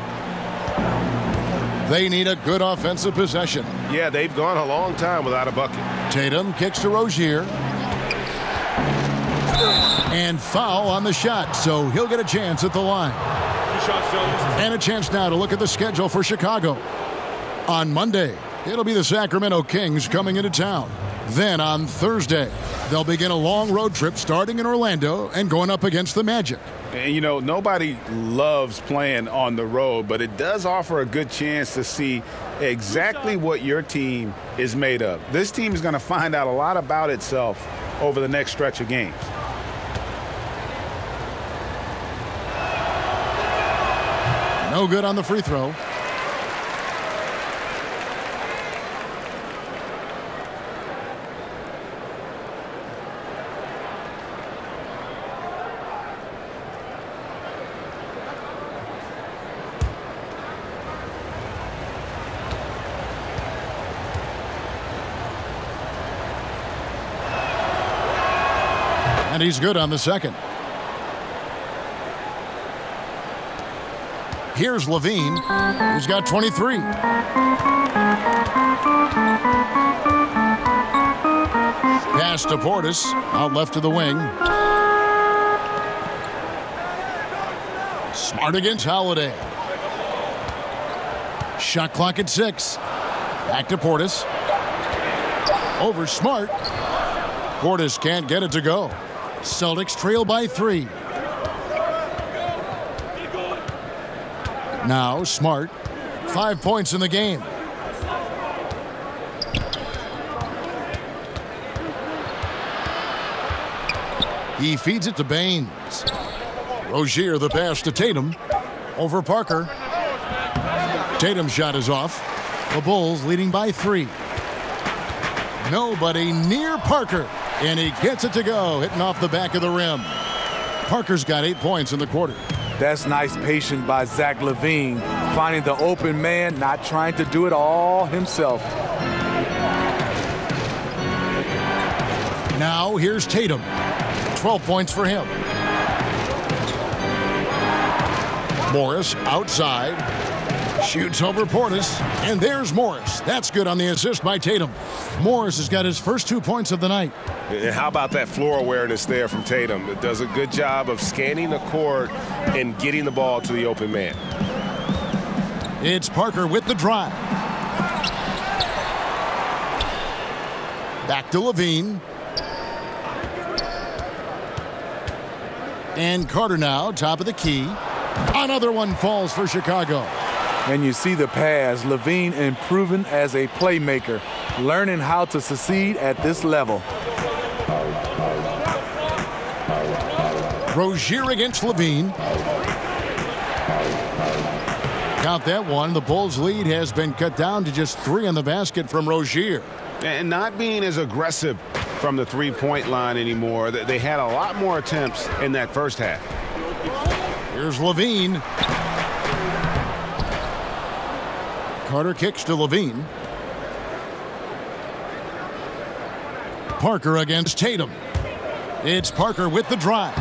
They need a good offensive possession. Yeah, they've gone a long time without a bucket. Tatum kicks to Rozier. And foul on the shot, so he'll get a chance at the line. And a chance now to look at the schedule for Chicago. On Monday, it'll be the Sacramento Kings coming into town. Then on Thursday, they'll begin a long road trip starting in Orlando and going up against the Magic. And, nobody loves playing on the road, but it does offer a good chance to see exactly what your team is made of. This team is going to find out a lot about itself over the next stretch of games. No good on the free throw. And he's good on the second. Here's Levine, who's got 23. Pass to Portis, out left to the wing. Smart against Holiday. Shot clock at 6. Back to Portis. Over Smart. Portis can't get it to go. Celtics trail by 3. Now Smart. 5 points in the game. He feeds it to Baines. Rozier the pass to Tatum. Over Parker. Tatum's shot is off. The Bulls leading by 3. Nobody near Parker. And he gets it to go, hitting off the back of the rim. Parker's got 8 points in the quarter. That's nice patience by Zach LaVine, finding the open man, not trying to do it all himself. Now here's Tatum. 12 points for him. Morris outside. Shoots over Portis. And there's Morris. That's good on the assist by Tatum. Morris has got his first 2 points of the night. And how about that floor awareness there from Tatum? It does a good job of scanning the court and getting the ball to the open man. It's Parker with the drive. Back to LaVine. And Carter now, top of the key. Another one falls for Chicago. And you see the pass. LaVine improving as a playmaker, learning how to succeed at this level. Rozier against LaVine. Count that one. The Bulls' lead has been cut down to just 3 on the basket from Rozier. And not being as aggressive from the three-point line anymore. They had a lot more attempts in that first half. Here's LaVine. Carter kicks to LaVine. Parker against Tatum. It's Parker with the drive.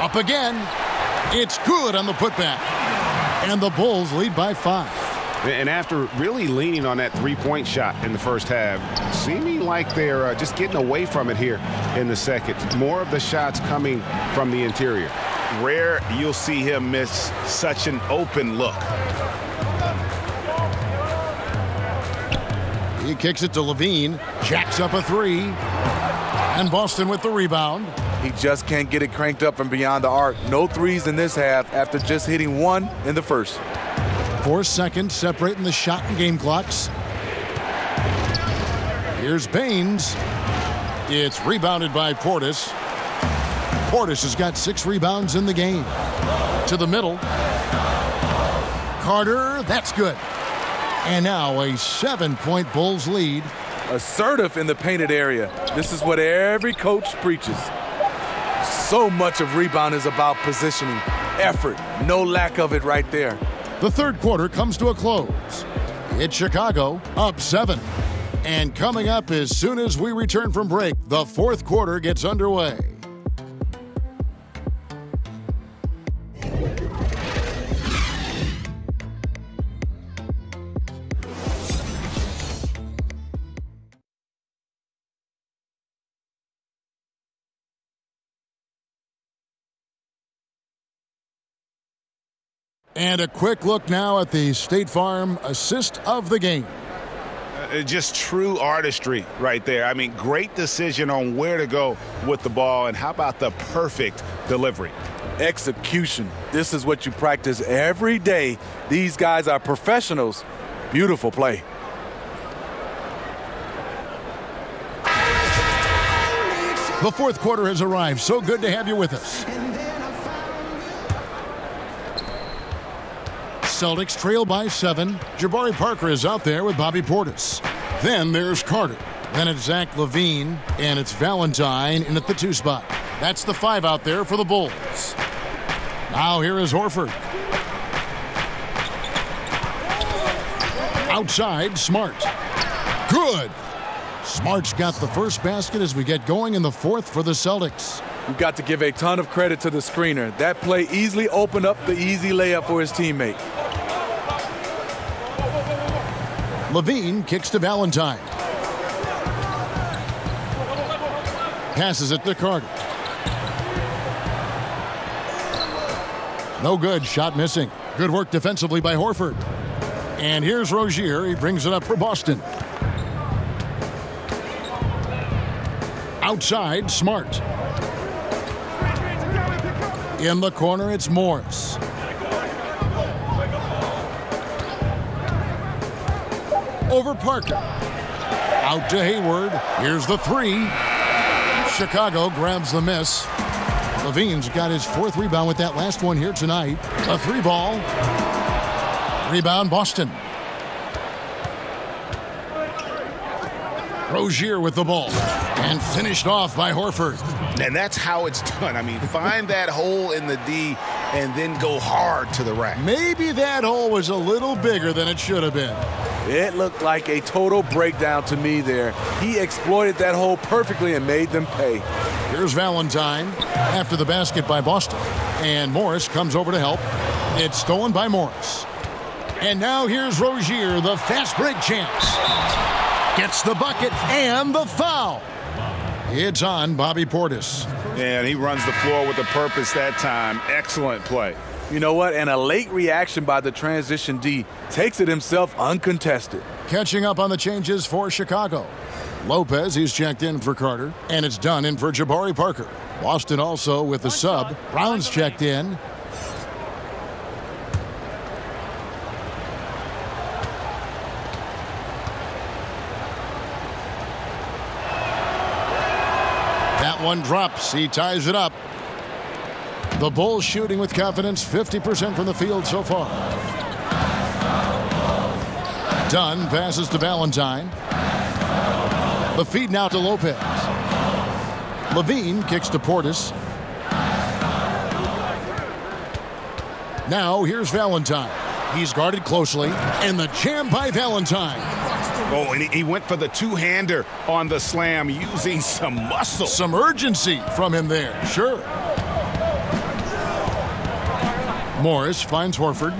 Up again. It's good on the putback. And the Bulls lead by 5. And after really leaning on that three-point shot in the first half, seeming like they're just getting away from it here in the second. More of the shots coming from the interior. Rare you'll see him miss such an open look. He kicks it to LaVine. Jacks up a 3. And Boston with the rebound. He just can't get it cranked up from beyond the arc. No threes in this half after just hitting 1 in the first. 4 seconds separating the shot and game clocks. Here's Baines. It's rebounded by Portis. Portis has got 6 rebounds in the game. To the middle. Carter, that's good. And now a 7-point Bulls lead. Assertive in the painted area. This is what every coach preaches. So much of rebound is about positioning, effort, no lack of it right there. The third quarter comes to a close. It's Chicago up 7. And coming up as soon as we return from break, the fourth quarter gets underway. And a quick look now at the State Farm assist of the game. Just true artistry right there. I mean, great decision on where to go with the ball, and how about the perfect delivery? Execution. This is what you practice every day. These guys are professionals. Beautiful play. The fourth quarter has arrived. So good to have you with us. Celtics trail by 7. Jabari Parker is out there with Bobby Portis. Then there's Carter. Then it's Zach LaVine, and it's Valentine in at the 2 spot. That's the 5 out there for the Bulls. Now here is Horford. Outside, Smart. Good. Smart's got the first basket as we get going in the fourth for the Celtics. You've got to give a ton of credit to the screener. That play easily opened up the easy layup for his teammate. LaVine kicks to Valentine. Passes it to Carter. No good. Shot missing. Good work defensively by Horford. And here's Rozier. He brings it up for Boston. Outside, Smart. In the corner, it's Morris. Over Parker. Out to Hayward. Here's the three. Chicago grabs the miss. Levine's got his 4th rebound with that last one here tonight. A 3-ball. Rebound, Boston. Rozier with the ball. And finished off by Horford. And that's how it's done. I mean, find that hole in the D and then go hard to the rack. Maybe that hole was a little bigger than it should have been. It looked like a total breakdown to me there. He exploited that hole perfectly and made them pay. Here's Valentine after the basket by Boston. And Morris comes over to help. It's stolen by Morris. And now here's Rozier, the fast break champs. Gets the bucket and the foul. It's on Bobby Portis. And he runs the floor with a purpose that time. Excellent play. You know what? And a late reaction by the transition D takes it himself uncontested. Catching up on the changes for Chicago. Lopez, he's checked in for Carter. And it's done in for Jabari Parker. Boston also with the sub. Brown's checked in. That one drops. He ties it up. The Bulls shooting with confidence, 50% from the field so far. Dunn passes to Valentine. The feed now to Lopez. Levine kicks to Portis. Now here's Valentine. He's guarded closely, and the jam by Valentine. Oh, and he went for the two-hander on the slam using some muscle. Some urgency from him there, sure. Morris finds Horford.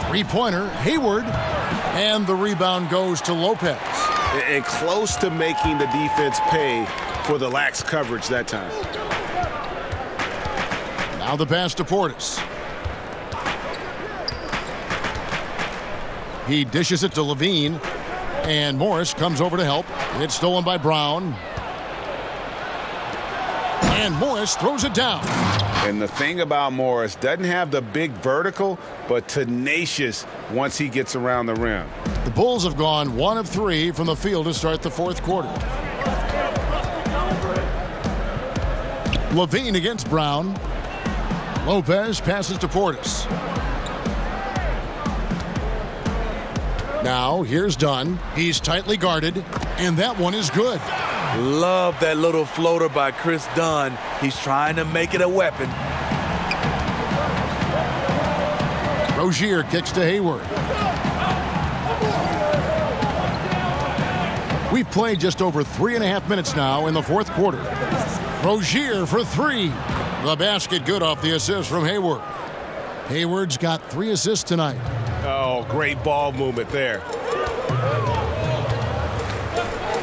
Three-pointer, Hayward. And the rebound goes to Lopez. And close to making the defense pay for the lax coverage that time. Now the pass to Portis. He dishes it to Levine. And Morris comes over to help. It's stolen by Brown. And Morris throws it down. And the thing about Morris, doesn't have the big vertical, but tenacious once he gets around the rim. The Bulls have gone 1 of 3 from the field to start the 4th quarter. Levine against Brown. Lopez passes to Portis. Now here's Dunn. He's tightly guarded, and that one is good. Love that little floater by Chris Dunn. He's trying to make it a weapon. Rozier kicks to Hayward. We've played just over 3.5 minutes now in the 4th quarter. Rozier for 3. The basket good off the assist from Hayward. Hayward's got 3 assists tonight. Oh, great ball movement there.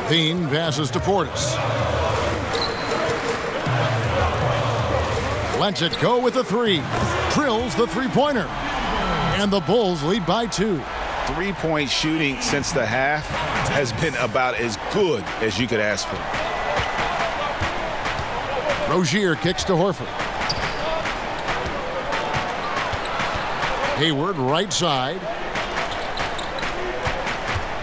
Dean passes to Portis. Lets it go with the 3. Drills the three-pointer. And the Bulls lead by 2. Three-point shooting since the half has been about as good as you could ask for. Rozier kicks to Horford. Hayward right side.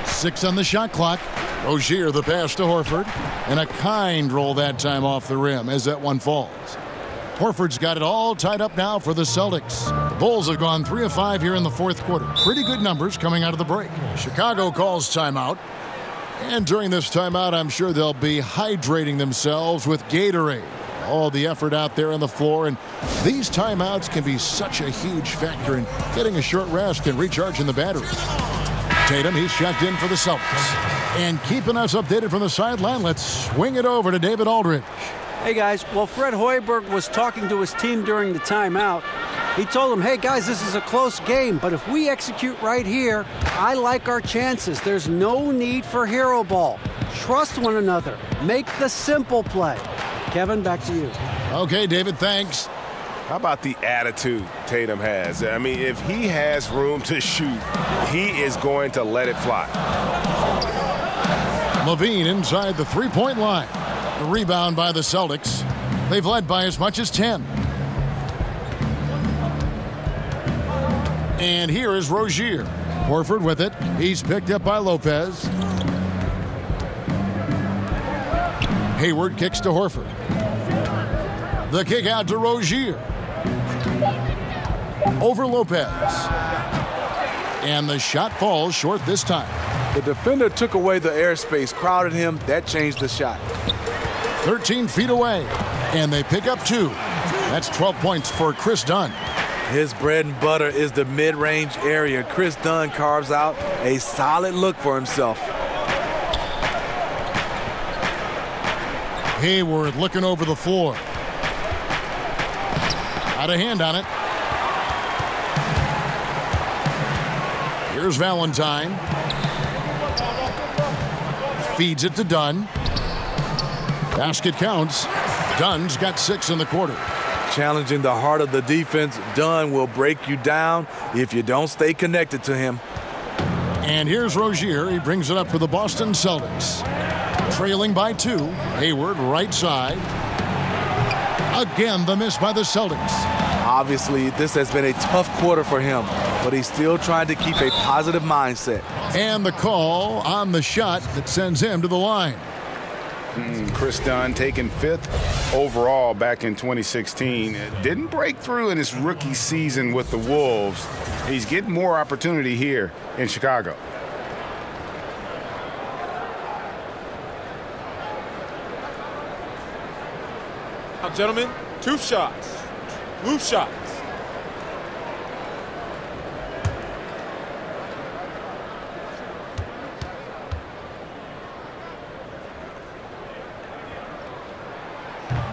6 on the shot clock. Rozier the pass to Horford. And a kind roll that time off the rim as that one falls. Horford's got it all tied up now for the Celtics. The Bulls have gone 3 of 5 here in the 4th quarter. Pretty good numbers coming out of the break. Chicago calls timeout. And during this timeout, I'm sure they'll be hydrating themselves with Gatorade. All the effort out there on the floor, and these timeouts can be such a huge factor in getting a short rest and recharging the battery. Tatum, he's checked in for the Celtics. And keeping us updated from the sideline, let's swing it over to David Aldridge. Hey, guys. Well, Fred Hoiberg was talking to his team during the timeout. He told them, hey, guys, this is a close game, but if we execute right here, I like our chances. There's no need for hero ball. Trust one another. Make the simple play. Kevin, back to you. Okay, David, thanks. How about the attitude Tatum has? I mean, if he has room to shoot, he is going to let it fly. Levine inside the three-point line. The rebound by the Celtics. They've led by as much as 10. And here is Rozier. Horford with it. He's picked up by Lopez. Hayward kicks to Horford. The kick out to Rozier. Over Lopez. And the shot falls short this time. The defender took away the airspace, crowded him. That changed the shot. 13 feet away. And they pick up 2. That's 12 points for Chris Dunn. His bread and butter is the mid-range area. Chris Dunn carves out a solid look for himself. Hayward looking over the floor. Got a hand on it. Here's Valentine. Feeds it to Dunn. Basket counts. Dunn's got 6 in the quarter. Challenging the heart of the defense, Dunn will break you down if you don't stay connected to him. And here's Rozier. He brings it up for the Boston Celtics. Trailing by 2. Hayward right side. Again, the miss by the Celtics. Obviously, this has been a tough quarter for him, but he's still trying to keep a positive mindset. And the call on the shot that sends him to the line. Chris Dunn taken 5th overall back in 2016. Didn't break through in his rookie season with the Wolves. He's getting more opportunity here in Chicago. Now, gentlemen, 2 shots. Loose shots.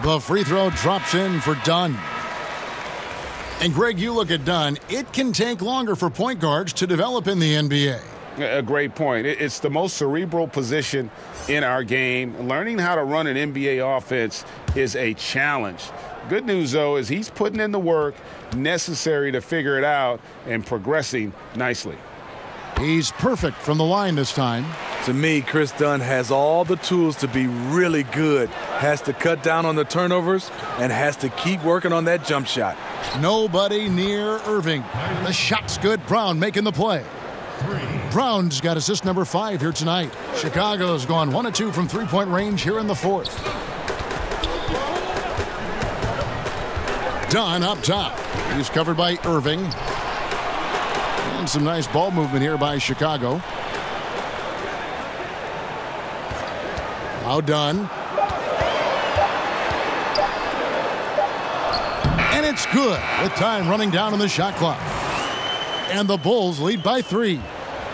The free throw drops in for Dunn. And Greg, you look at Dunn, it can take longer for point guards to develop in the NBA. A great point. It's the most cerebral position in our game. Learning how to run an NBA offense is a challenge. Good news, though, is he's putting in the work necessary to figure it out and progressing nicely. He's perfect from the line this time. To me, Chris Dunn has all the tools to be really good. Has to cut down on the turnovers and has to keep working on that jump shot. Nobody near Irving. The shot's good. Brown making the play. Brown's got assist number 5 here tonight. Chicago's gone 1 of 2 from three-point range here in the 4th. Dunn up top. He's covered by Irving. And some nice ball movement here by Chicago. Now Dunn. And it's good with time running down on the shot clock. And the Bulls lead by 3.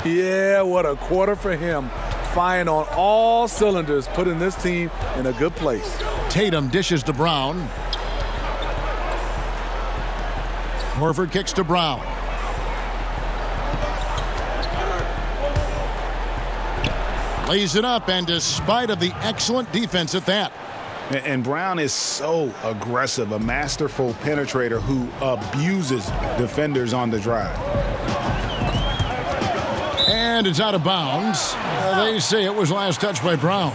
Yeah, what a quarter for him. Firing on all cylinders, putting this team in a good place. Tatum dishes to Brown. Horford kicks to Brown. Lays it up, and despite of the excellent defense at that. And Brown is so aggressive, a masterful penetrator who abuses defenders on the drive. And it's out of bounds. They say it was last touched by Brown.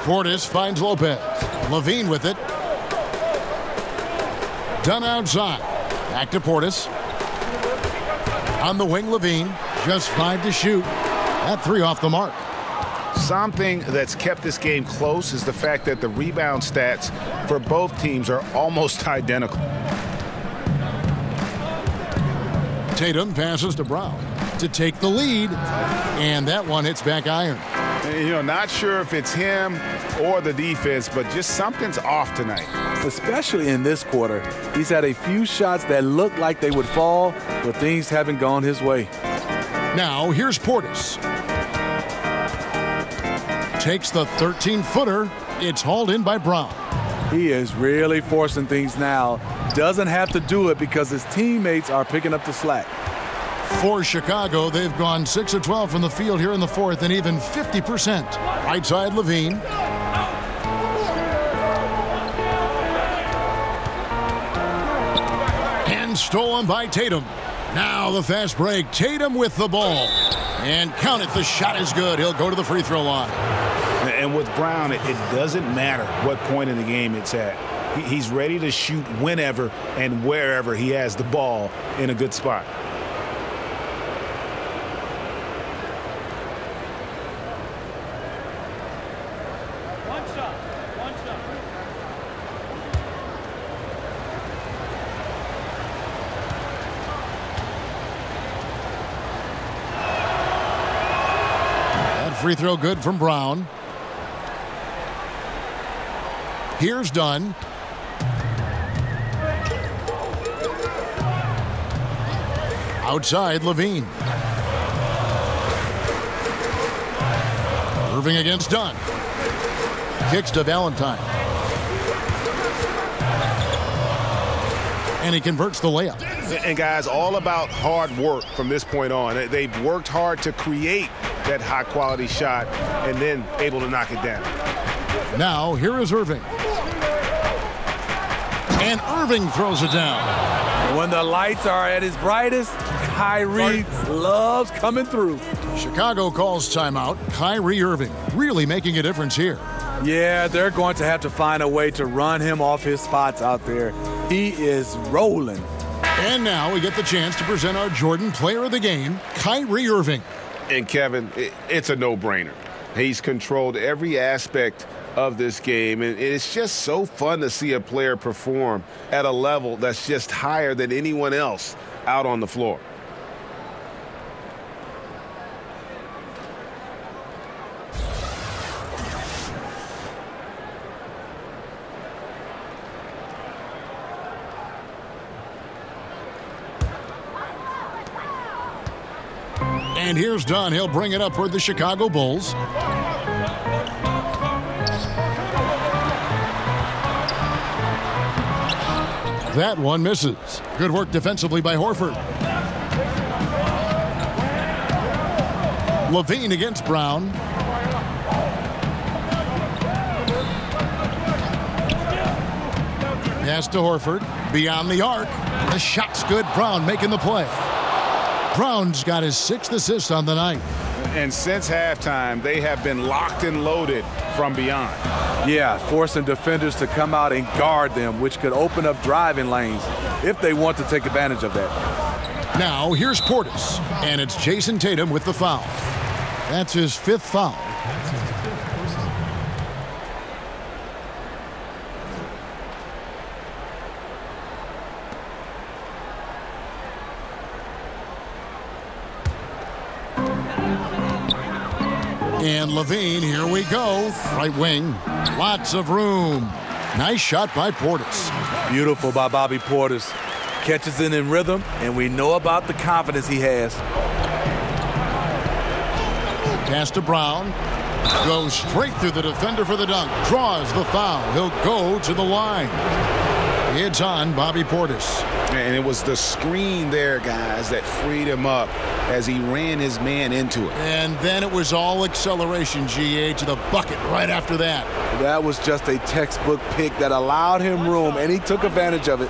Portis finds Lopez. Levine with it. Dunn outside. Back to Portis. On the wing, Levine. Just 5 to shoot. That 3 off the mark. Something that's kept this game close is the fact that the rebound stats for both teams are almost identical. Tatum passes to Brown to take the lead. And that one hits back iron. You know, not sure if it's him or the defense, but just something's off tonight. Especially in this quarter. He's had a few shots that looked like they would fall, but things haven't gone his way. Now, here's Portis. Takes the 13-footer. It's hauled in by Brown. He is really forcing things now. doesn't have to do it because his teammates are picking up the slack. For Chicago, they've gone 6 of 12 from the field here in the fourth and even 50%. Right side, Levine. And stolen by Tatum. Now the fast break. Tatum with the ball. And count it, the shot is good. He'll go to the free throw line. And with Brown, it doesn't matter what point in the game it's at. He's ready to shoot whenever and wherever he has the ball in a good spot. Free throw good from Brown. Here's Dunn. Outside, Levine. Irving against Dunn. Kicks to Valentine. And he converts the layup. And guys, all about hard work from this point on. They've worked hard to create that high-quality shot and then able to knock it down. Now, here is Irving. And Irving throws it down. When the lights are at his brightest, Kyrie loves coming through. Chicago calls timeout. Kyrie Irving really making a difference here. Yeah, they're going to have to find a way to run him off his spots out there. He is rolling. And now we get the chance to present our Jordan Player of the Game, Kyrie Irving. And Kevin, it's a no-brainer. He's controlled every aspect of this game, and it's just so fun to see a player perform at a level that's just higher than anyone else out on the floor. And here's Dunn. He'll bring it up for the Chicago Bulls. That one misses. Good work defensively by Horford. Levine against Brown. Pass to Horford. Beyond the arc. The shot's good. Brown making the play. Brown's got his 6th assist on the night. And since halftime, they have been locked and loaded from beyond. Yeah, forcing defenders to come out and guard them, which could open up driving lanes if they want to take advantage of that. Now, here's Portis, and it's Jason Tatum with the foul. That's his 5th foul. And Levine, here we go. Right wing, lots of room. Nice shot by Portis. Beautiful by Bobby Portis. Catches it in rhythm, and we know about the confidence he has. Pass to Brown. Goes straight through the defender for the dunk. Draws the foul. He'll go to the line. It's on Bobby Portis. And it was the screen there, guys, that freed him up as he ran his man into it. And then it was all acceleration, GA, to the bucket right after that. That was just a textbook pick that allowed him room, and he took advantage of it.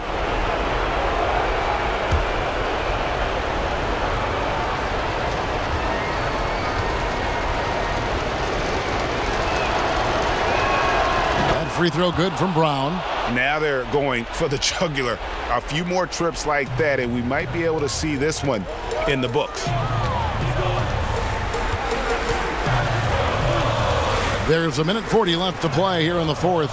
That free throw good from Brown. Now they're going for the jugular. A few more trips like that, and we might be able to see this one in the books. There's 1:40 left to play here in the fourth.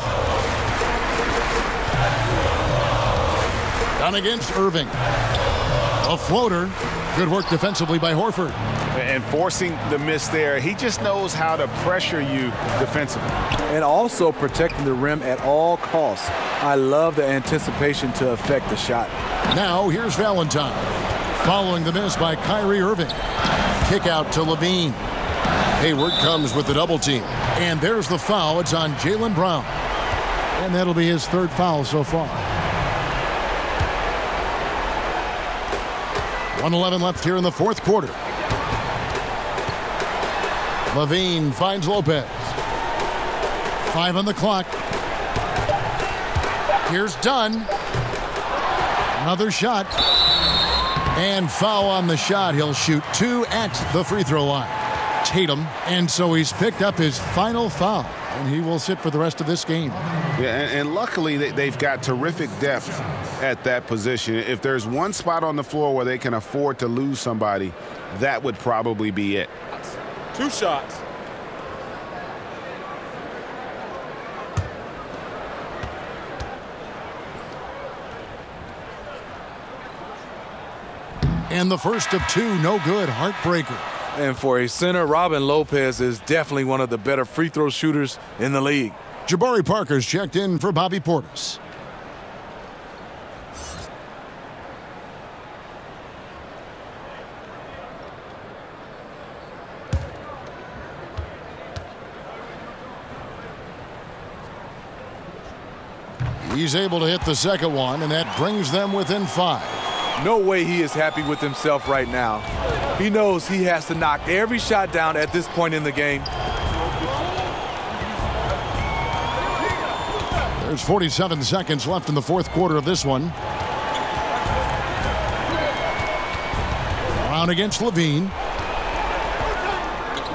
Down against Irving. A floater. Good work defensively by Horford. And forcing the miss there, he just knows how to pressure you defensively. And also protecting the rim at all costs. I love the anticipation to affect the shot. Now here's Valentine. Following the miss by Kyrie Irving. Kick out to Levine. Hayward comes with the double team. And there's the foul. It's on Jaylen Brown. And that'll be his 3rd foul so far. 1:11 left here in the fourth quarter. Levine finds Lopez. 5 on the clock. Here's Dunn. Another shot. And foul on the shot. He'll shoot 2 at the free throw line. Tatum. And so he's picked up his final foul. And he will sit for the rest of this game. Yeah, and luckily they've got terrific depth at that position. If there's one spot on the floor where they can afford to lose somebody, that would probably be it. 2 shots. And the first of 2, no good, heartbreaker. And for a center, Robin Lopez is definitely one of the better free throw shooters in the league. Jabari Parker's checked in for Bobby Portis. He's able to hit the second one, and that brings them within 5. No way he is happy with himself right now. He knows he has to knock every shot down at this point in the game. There's 47 seconds left in the fourth quarter of this one. Brown against Levine.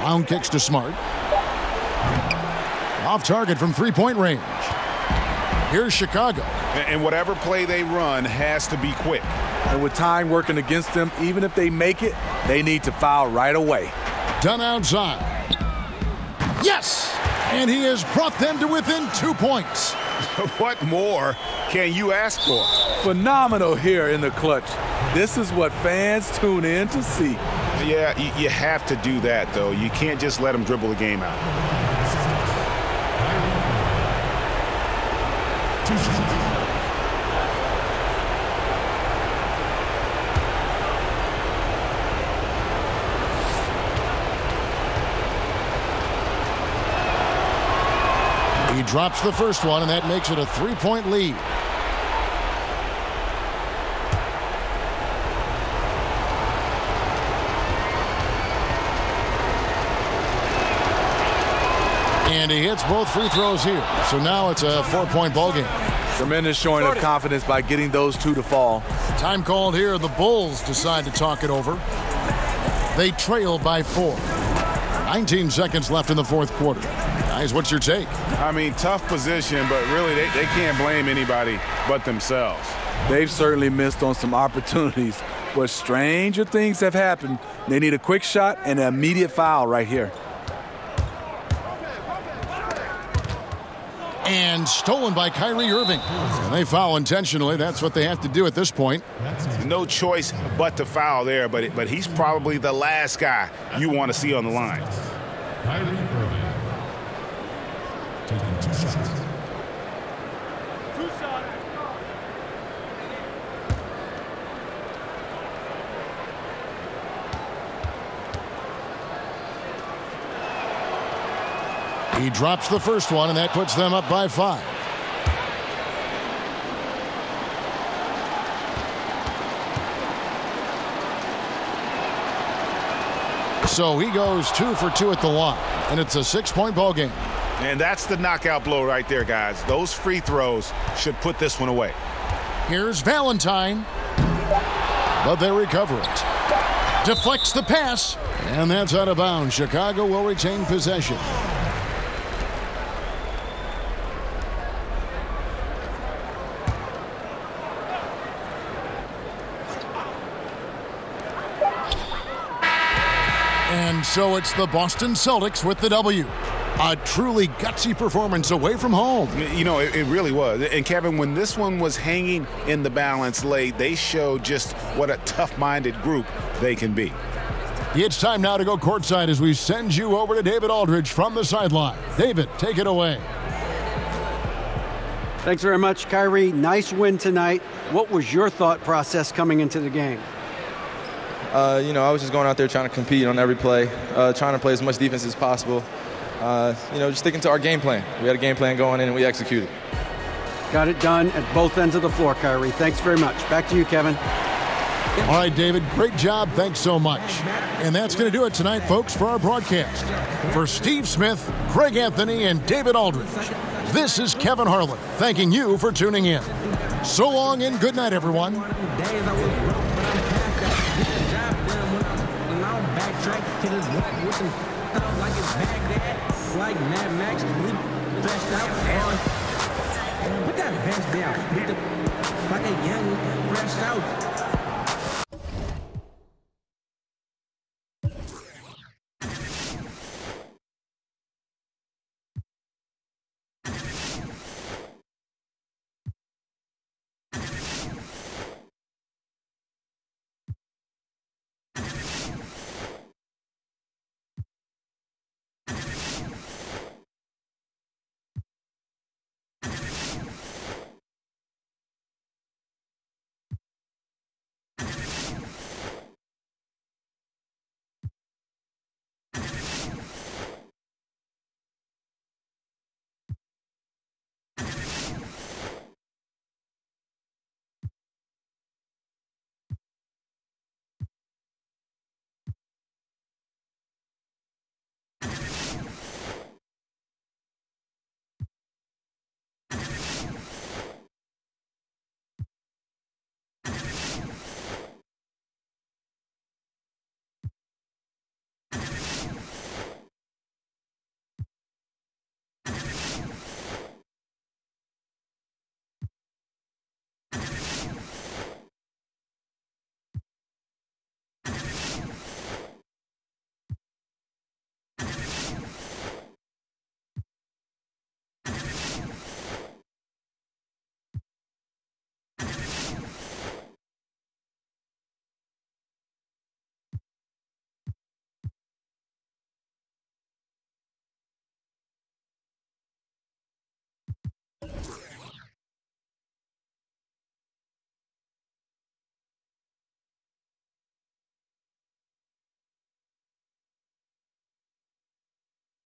Brown kicks to Smart. Off target from three-point range. Here's Chicago. And whatever play they run has to be quick. And with time working against them, even if they make it, they need to foul right away. Done outside. Yes! And he has brought them to within 2 points. What more can you ask for? Phenomenal here in the clutch. This is what fans tune in to see. Yeah, you have to do that, though. You can't just let them dribble the game out. He drops the first one, and that makes it a 3-point lead. And he hits both free throws here. So now it's a 4-point ball game. Tremendous showing of confidence by getting those 2 to fall. Time called here. The Bulls decide to talk it over. They trail by 4. 19 seconds left in the fourth quarter. Guys, what's your take? I mean, tough position, but really they can't blame anybody but themselves. They've certainly missed on some opportunities, but stranger things have happened. They need a quick shot and an immediate foul right here. And stolen by Kyrie Irving. And they foul intentionally. That's what they have to do at this point. No choice but to foul there, but he's probably the last guy you want to see on the line. Kyrie Irving. Taking 2 shots. 2 shots. He drops the first one, and that puts them up by 5. So he goes 2 for 2 at the line, and it's a 6-point ball game. And that's the knockout blow right there, guys. Those free throws should put this one away. Here's Valentine, but they recover it. Deflects the pass, and that's out of bounds. Chicago will retain possession. And so it's the Boston Celtics with the W. A truly gutsy performance away from home. You know, it really was. And, Kevin, when this one was hanging in the balance late, they showed just what a tough-minded group they can be. It's time now to go courtside as we send you over to David Aldridge from the sideline. David, take it away. Thanks very much, Kyrie. Nice win tonight. What was your thought process coming into the game? I was just going out there trying to compete on every play, trying to play as much defense as possible. Just sticking to our game plan. We had a game plan going in, and we executed. Got it done at both ends of the floor, Kyrie. Thanks very much. Back to you, Kevin. All right, David, great job. Thanks so much. And that's going to do it tonight, folks, for our broadcast. For Steve Smith, Greg Anthony, and David Aldridge, this is Kevin Harlan thanking you for tuning in. So long and good night, everyone. Like Mad Max, dressed out, put that vest down, like a young, fresh out.